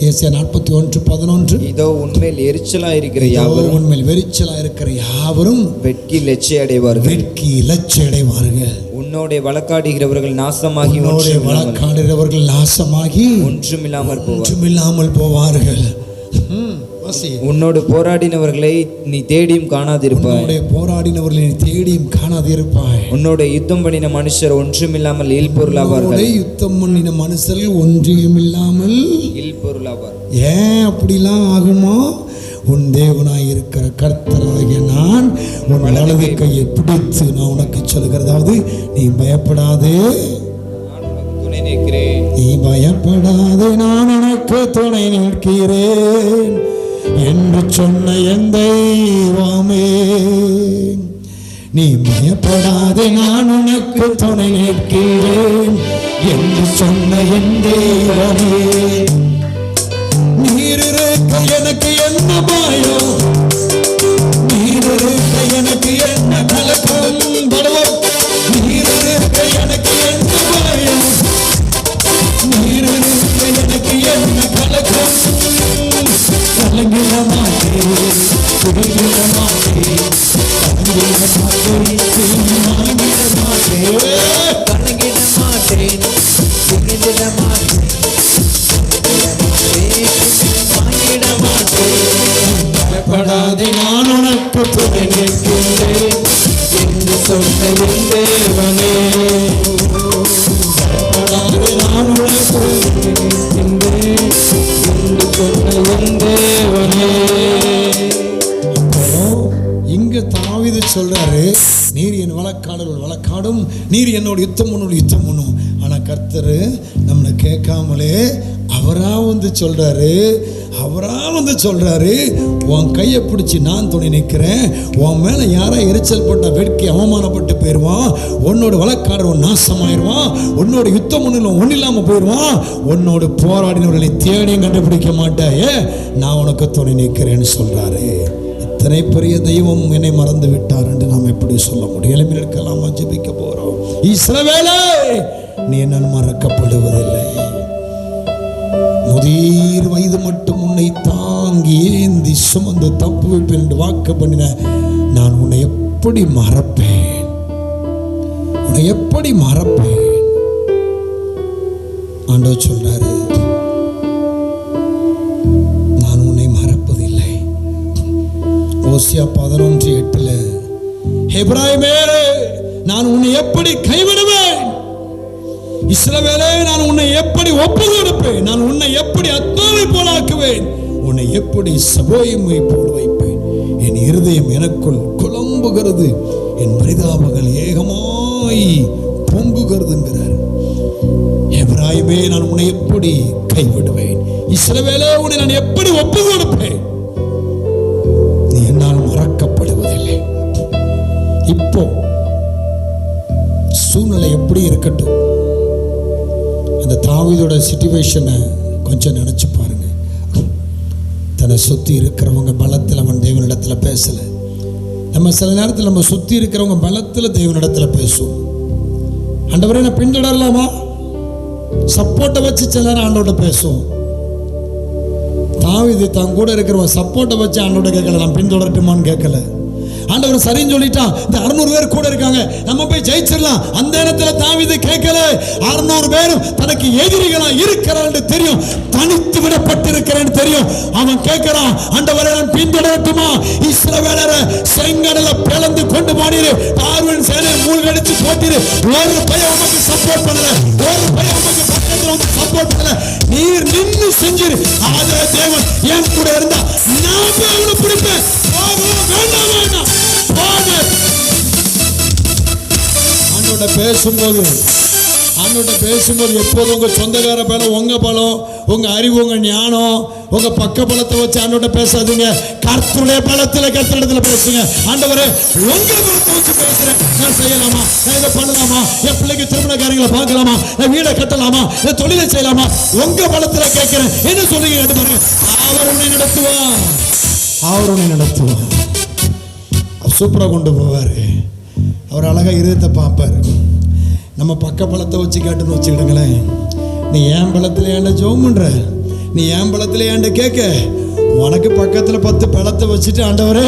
[SPEAKER 1] ஏசியா 41:11.
[SPEAKER 2] இதோ உண்மையில் எரிச்சலா இருக்கிற யாவரும்,
[SPEAKER 1] உண்மையில் வெறிச்சலா இருக்கிற யாவரும்
[SPEAKER 2] வெட்கி லட்சை அடைவார்கள்,
[SPEAKER 1] வெட்கி லட்சை அடைவார்கள்.
[SPEAKER 2] உன்னோட வழக்காடுகிறவர்கள் நாசமாகி,
[SPEAKER 1] வழக்காடுகிறவர்கள் நாசமாகி ஒன்றுமில்லாமல் போவார்கள்.
[SPEAKER 2] உன்னோடு போராடினவர்களை நீ தேடியும் காணாதிருப்பாய்,
[SPEAKER 1] போராடினவர்களை நீ தேடியும் காணாதிருப்பாய்.
[SPEAKER 2] உன்னோட யுத்தம் பண்ணின மனுஷர் ஒன்றுமில்லாமல் இல்பொருளாவார்கள்,
[SPEAKER 1] யுத்தம் பண்ணின மனுஷர்கள் ஒன்றியும் இல்லாமல்
[SPEAKER 2] இல்பொருளாவார்.
[SPEAKER 1] ஏன் அப்படிலாம் ஆகுமா? உன் தேவனாய் இருக்கிற கர்த்தராகிய நான் உன் வலது கையை பிடித்து நான் உனக்கு சொல்கிறதாவது, நீ பயப்படாதே,
[SPEAKER 2] துணை நிற்கிறேன்,
[SPEAKER 1] நீ பயப்படாதே, நான் உனக்கு துணை நிற்கிறேன் என்று சொன்ன என் தெய்வமே. நீ பயப்படாதே, நான் உனக்கு துணை நிற்கிறேன் என்று சொன்ன என் தெய்வமே. நீர் இருக்க எனக்கு என்ன பயம், நீர் இருக்க எனக்கு என்ன கலக்கம், நீர் இருக்க எனக்கு என்ன பயம், நீர் இருக்க எனக்கு என்ன கலக்கம். கலங்கிட மாட்டேன், குடிகிட மாட்டேன், கலங்கிட மாட்டேன், கலங்கிட மாட்டேன், குடிகிட மாட்டேன், பயப்படாதே, நான் உனக்கு துணை நிற்கிறேன் என்று சொன்ன என் தேவனே. பயப்படாதே, நான் உனக்கு துணை நிற்கிறேன் என்று சொன்ன என் தேவனே. இங்க தாவீது சொல்றாரு, நீர் என் வழக்காடல் வழக்காடும், நீர் என்னோட யுத்தம் பண்ணும். ஆனா கர்த்தர் நம்மளை கேட்காமலே அவரா வந்து சொல்றாரு, உன் கையை பிடிச்சி நான் துணை நிற்கிறேன், உன் மேல யாரா எரிச்சல் பட்ட வெட்கி அவமானப்பட்டு போயிடுவான், உன்னோட வழக்காரன் நாசமாயிருவான், உன்னோட யுத்தம் ஒன்றும் இல்லாம போயிடுவான், உன்னோட போராடினவர்களை தேடியும் கண்டுபிடிக்க மாட்டாயே, நான் உனக்கு துணை நிற்கிறேன்னு சொல்றாரு. இத்தனை பெரிய தெய்வம் என்னை மறந்து விட்டார் என்று நாம் எப்படி சொல்ல முடியும்? எழுப்பி நிற்கலாமா? ஜெபிக்க போறோம். இஸ்ரவேலே நீ என்னால் மறக்கப்படுவதில்லை. முதிர் வயது மட்டும் உன்னை தாங்கி ஏந்தி சுமந்து தப்பு வைப்பேன் என்று வாக்கு பண்ணின நான் உன்னை எப்படி மறப்பேன்? உன்னை எப்படி மறப்பேன்? ஆண்டவர் சொல்றாரு, நான் உன்னை மறப்பதில்லை. ஓசியா 11:8 எபிராயிமே நான் உன்னை எப்படி கைவிடுவேன்? இஸ்ரவேலே நான் உன்னை எப்படி ஒப்பு கொடுப்பேன்? நான் உன்னை எப்படி அத்தானை போலாக்குவேன்? உன்னை எப்படி சபோயமை போல் வைப்பேன்? என் இருதயம் எனக்குள் குழம்புகிறது, என் பரிதாபங்கள் ஏகமாய் பொங்குகிறதுங்கிறார். எபிராயிமே நான் உன்னை எப்படி கைவிடுவேன்? இஸ்ரவேலே உன்னை நான் எப்படி ஒப்பு கொடுப்பேன்? நீ என்னால் மறக்கப்படுவதில்லை. இப்போ சூழ்நிலை எப்படி இருக்கட்டும், அந்த தாவீதோட சிச்சுவேஷனை கொஞ்சம் நினைச்சு பாருங்க. தன்னை சுத்தி இருக்கிறவங்க பலத்தில் அவன் தேவனிடத்தில் பேசல. நம்ம சில நேரத்தில் நம்ம சுத்தி இருக்கிறவங்க பலத்தில் தேவனிடத்தில் பேசுவோம். ஆண்டவரே நான் பின்தொடரலாமா? சப்போர்ட்டை வச்சு சில நேரம் ஆண்டோட பேசுவோம். தாவீது தான் கூட இருக்கிறவன் சப்போர்ட்டை வச்சு ஆண்டோட கேட்கல, நான் பின்தொடரட்டுமான்னு கேட்கல. ஆண்டவர் சரின்னு சொல்லிட்டான். இந்த 600 பேர் கூட இருக்காங்க, நம்ம போய் ஜெயிச்சிடலாம். அந்த இடத்துல தாவீது கேட்கல. 600 பேரும் தனக்கு எதிரிகளா இருக்கிறான்னு தெரியும், தனித்து விடப்பட்டிருக்கிறேன்னு தெரியும். அவன் கேட்கிறான், ஆண்டவரே நான் பின்தொடரட்டுமா? இஸ்ரவேலரை செங்கடல பிளந்து கொண்டு போனீரு, பார்வன் சேனை மூழ்கடிச்சு போட்டீரு. ஒரு பையன் உமக்கு சப்போர்ட் பண்ணல, ஒரு பையன் உமக்கு பக்கத்துல வந்து சப்போர்ட் பண்ணல. நீர் நின்னு செஞ்சிரு. அதே தேவன் என் கூட இருந்தா நான் போய் அவனை பிடிப்பேன். வேண்டாம் வேண்டாம். ஆண்டோட பேசும்போது எப்போதும் உங்க சொந்தக்கார பலம், உங்க பலம், உங்க அறிவு, உங்க ஞானம், உங்க பக்க பலத்தை வச்சு ஆண்டோட பேசாதீங்க. கர்த்தருடைய பலத்துல கர்த்தரிடத்துல பேசுங்க. ஆண்டவரே உங்க பலத்தை வச்சு பேசுறேன், நான் செய்யலாமா? நான் இதை பண்ணலாமா? என் பிள்ளைக்கு திருமண காரியங்களை பார்க்கலாமா? நான் வீடை கட்டலாமா? நான் தொழிலை செய்யலாமா? உங்க பலத்துல கேட்கிறேன். என்ன சொல்லுங்க கேட்டு பாருங்க. அவர் உன்னை நடத்துவார், அவர் உன்னை நடத்துவார். சூப்பரா கொண்டு போவார். அவர் அழகா இருதயத்தை பார்ப்பார். நம்ம பக்க பலத்தை வச்சு கேட்டுன்னு வச்சுக்கிடுங்களேன். நீ ஏன் பலத்தில் ஏண்ட ஜெபம் பண்ற, நீ ஏன் பலத்தில் ஏண்ட கேட்க, உனக்கு பக்கத்தில் 10 பலத்தை வச்சுட்டு ஆண்டவரே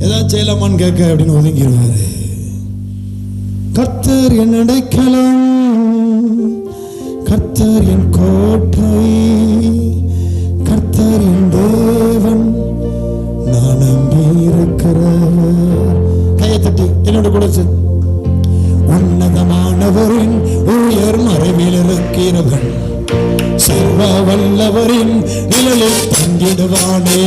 [SPEAKER 1] ஏதாவது செய்யலாமான்னு கேட்க அப்படின்னு ஒதுங்கிடுவாரு. கர்த்தர் என் அடைக்கலம், கர்த்தர் என் கோட்டை, கர்த்தர் என் தேவன், நான் நம்பி இருக்கிறவர். கையை தட்டி என்னோட கூட உன்னதமானவரின் உயர் மறைவில் இருக்கிறவன், சர்வ வல்லவரின் நிழலில் தங்கிடுவானே.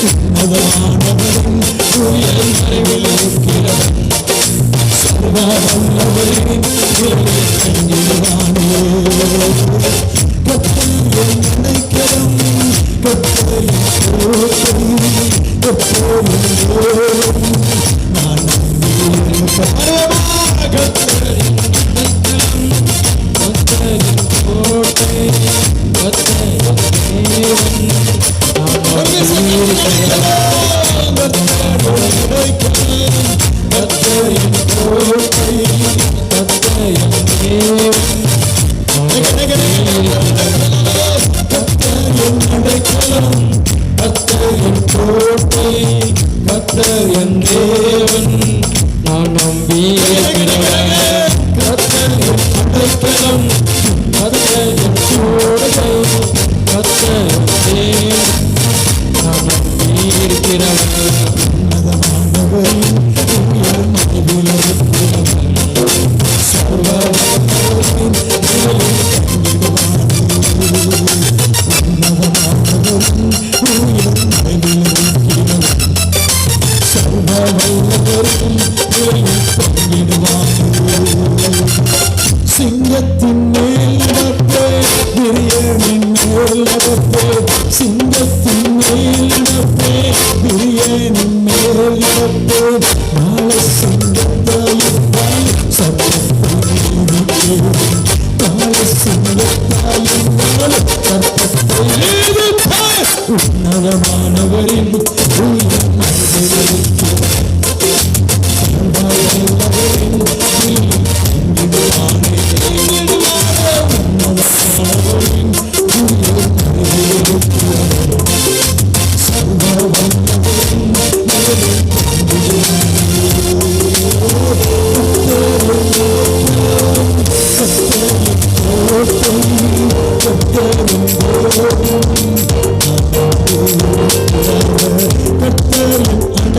[SPEAKER 1] உன்னதமானவரின் உயர் மறைவில் இருக்கிறவன், சர்வ வல்லவரின் நிழலில் தங்கிடுவானே. கர்த்தர் என் அடைக்கலம், கர்த்தர் என் கோட்டை, கர்த்தர் என் தேவன், நான் நம்பியிருக்கிறேன். சிங்கத்தின் மேல் நடப்பே, பிரியனின் மேல் நடப்பே, சிங்கத்தின் மேல் நடப்பே, பிரியனின் மேல் நடப்பே, நாளை சிங்கத்தாயிட்டால் சர்ப்பத்தை நாளை சிங்கத்தாயிட்டால் சர்ப்பத்தை ஏறிப்பார். உன்னதமானவரின் உயிர் மனிதர்களுக்கு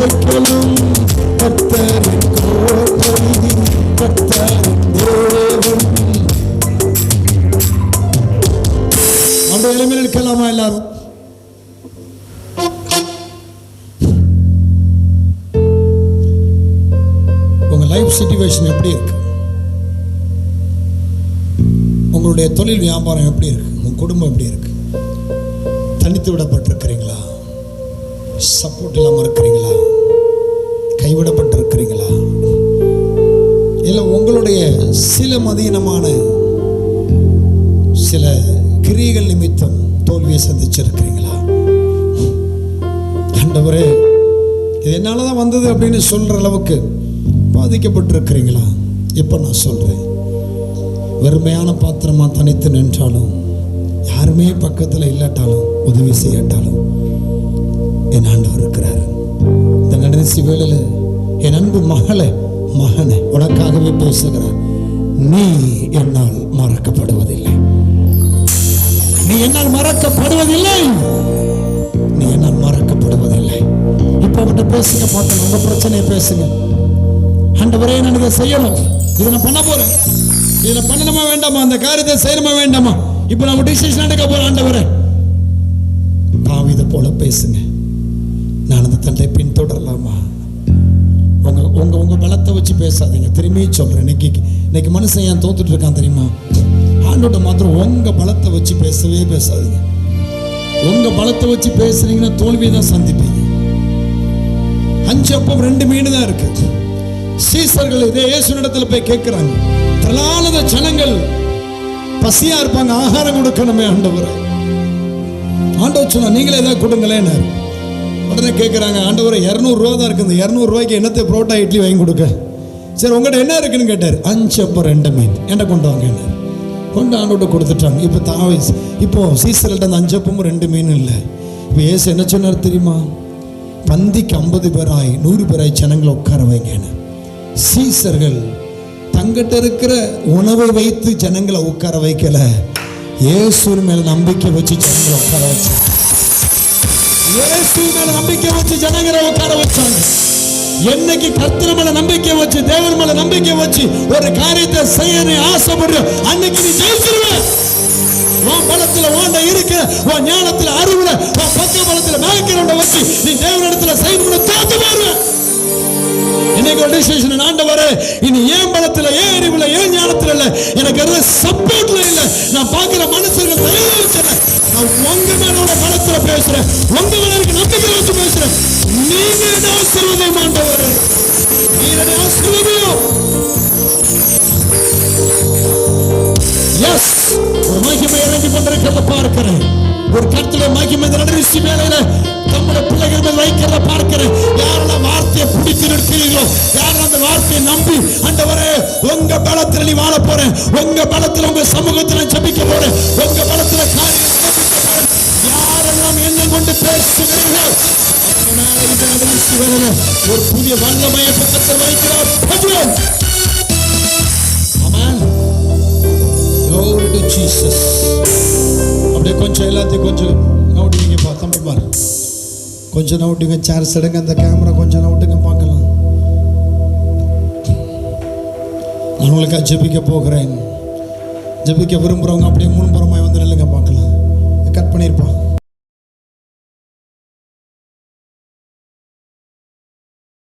[SPEAKER 1] அடைக்கலம், கர்த்தரின் கோட்டை, கர்த்தரின் தேவன். அவருடைய எளிமையில் இருக்கலாமா எல்லாரும்? உங்க லைஃப் சிச்சுவேஷன் எப்படி இருக்கு? உங்களுடைய தொழில் வியாபாரம் எப்படி இருக்கு? உங்க குடும்பம் எப்படி இருக்கு? தனித்து விடப்பட்டிருக்கிறீங்களா? சப்போர்ட் இல்லாமல் இருக்கிறீங்களா? கைவிடப்பட்டிருக்கிறீங்களா? இல்லை உங்களுடைய சில மதீனமான சில கிரியைகள் நிமித்தம் தோல்வியை சந்திச்சிருக்கிறீங்களா? ஆண்டவரே இது என்னால தான் வந்தது அப்படின்னு சொல்ற அளவுக்கு பாதிக்கப்பட்டிருக்கிறீங்களா? இப்போ நான் சொல்றேன், வெறுமையான பாத்திரமா தனித்து நின்றாலும், யாருமே பக்கத்தில் இல்லாட்டாலும், உதவி செய்யாட்டாலும் என் ஆண்டவர் இருக்கிறார். இந்த கடைசி வேளையில என் அன்பு மகளே, மகனே, உனக்காகவே பேசுகிறார். நீ என்னால் மறக்கப்படுவதில்லை. நீ என்னால் மறக்கப்படுவதில்லை. நீ என்னால் மறக்கப்படுவதில்லை. இப்ப அவர்கிட்ட பேசுங்க, பார்க்கணும். உங்க பிரச்சனையை பேசுங்க. ஆண்டவரே, நான் இதை செய்யணும், இதை நான் பண்ண போறேன், இதை பண்ணணுமா வேண்டாமா, அந்த காரியத்தை செய்யணுமா வேண்டாமா, இப்ப நம்ம டிசிஷன் எடுக்க போறோம். ஆண்டவரே, தாவீதை போல பேசுங்க. நான் அந்த தண்டை பின்தொடரலாமா? உங்க உங்க உங்க பலத்தை வச்சு பேசாதீங்க. திரும்பி சொல்றேன், இன்னைக்கு மனுஷன் ஏன் தோத்துட்டு இருக்கான் தெரியுமா? ஆண்டோட மாத்திரம் உங்க பலத்தை வச்சு பேசவே பேசாதீங்க. உங்க பலத்தை வச்சு பேசுறீங்கன்னா தோல்வியை தான் சந்திப்பீங்க. 5 அப்பம் 2 மீன் தான் இருக்கு. சீசர்கள் இதே இயேசுவிடத்துல போய் கேட்கிறாங்க, திரளான ஜனங்கள் பசியா இருப்பாங்க, ஆகாரம் கொடுக்கணுமே ஆண்டவரே. ஆண்டவர் சொன்னா, நீங்களே ஏதாவது கொடுங்களேன். உடனே கேட்குறாங்க, ஆண்டவரே 200 ரூபா தான் இருக்குது, 200 ரூபாய்க்கு என்னத்தை புரோட்டா இட்லி வாங்கி கொடுக்க? சரி, உங்கள்கிட்ட என்ன இருக்குன்னு கேட்டார். 5 அப்பம் 2 மீன் என்ன கொண்டு வாங்க என்ன கொண்டு ஆண்டோட கொடுத்துட்டாங்க. இப்போ சீசர்கள்ட்ட அந்த 5 அப்பமும் 2 மீனும் இல்லை. இப்போ இயேசு என்ன சொன்னார் தெரியுமா? பந்திக்கு 50 பேராய் 100 பேராய் ஜனங்களை உட்கார வைங்க. சீசர்கள் தங்கிட்ட இருக்கிற உணவை வைத்து ஜனங்களை உட்கார வைக்கல, இயேசு மேல நம்பிக்கை வச்சு ஜனங்களை உட்கார வச்சாங்க. இயேசு மேல நம்பிக்கை வச்சு ஜனங்களை உட்கார வச்சாங்க. என்னைக்கு கர்த்தர் மேல நம்பிக்கை வச்சு, தேவன் மேல நம்பிக்கை வச்சு ஒரு காரியத்தை செய்ய நீ ஆசைப்படுற, அன்னைக்கு நீ ஜெயிச்சிருவ. உன் பலத்துல, உன்ட இருக்க, உன் ஞானத்துல, அறிவுல, உன் பக்க பலத்துல மேய்க்கிறவனை வச்சு நீ தேவனிடத்துல செய்யணும்னு தோத்து போடுவ. இன்னைக்கு ஒரு டிசிஷன், ஆண்டவரே, இனி ஏன் பலத்துல, ஏன் அறிவுல, ஏன் ஞானத்துல இல்ல, எனக்கு சப்போர்ட்ல இல்ல, நான் பாக்குற மனுஷர்கள் தயவு, நான் உங்க மேலோட பலத்துல பேசுறேன், உங்க மேல இருக்க நம்பிக்கை வச்சு பேசுறேன். நீங்க என்ன ஆசீர்வாதம் ஆண்டவரே, நீங்க என்ன ஆசீர்வாதம். எஸ், ஒரு மகிமை இறங்கி கொண்டிருக்கிறத பார்க்கிறேன். ஒரு கர்த்தருடைய மகிமை நடுநிசி வேளையில நம்முடைய பிள்ளைகள் மேல் வைக்கிறத பார்க்கிறேன். யாரெல்லாம் வார்த்தையை பிடித்து நிற்கிறீர்களோ, யாரெல்லாம் அந்த வார்த்தையை நம்பி, ஆண்டவரே உங்க பலத்தில் நீ வாழ போறேன், உங்க பலத்தில் உங்க சமூகத்தில் ஜெபிக்க போறேன், உங்க பலத்தில் காரியம் யாரெல்லாம் என்ன கொண்டு பேசுகிறீர்களோ, இந்த நடுநிசி வேளையில ஒரு புதிய வல்லமையை பக்கத்தில் வைக்கிறார். ஆமென். Glory to Jesus. அப்படியே கொஞ்சம் எல்லாத்தையும் கொஞ்சம் நவுட்டிங்கப்பா, தம்பி பாரு, கொஞ்சம் நவுட்டிங்க. சேர்ஸ் எடுங்க, அந்த கேமரா கொஞ்சம் நவுட்டுங்க பார்க்கலாம். நான் உங்களுக்காக ஜெபிக்க போகிறேன். ஜெபிக்க விரும்புகிறவங்க அப்படியே முன்புறமாய் வந்து நில்லுங்க பார்க்கலாம். கட் பண்ணியிருப்பான்.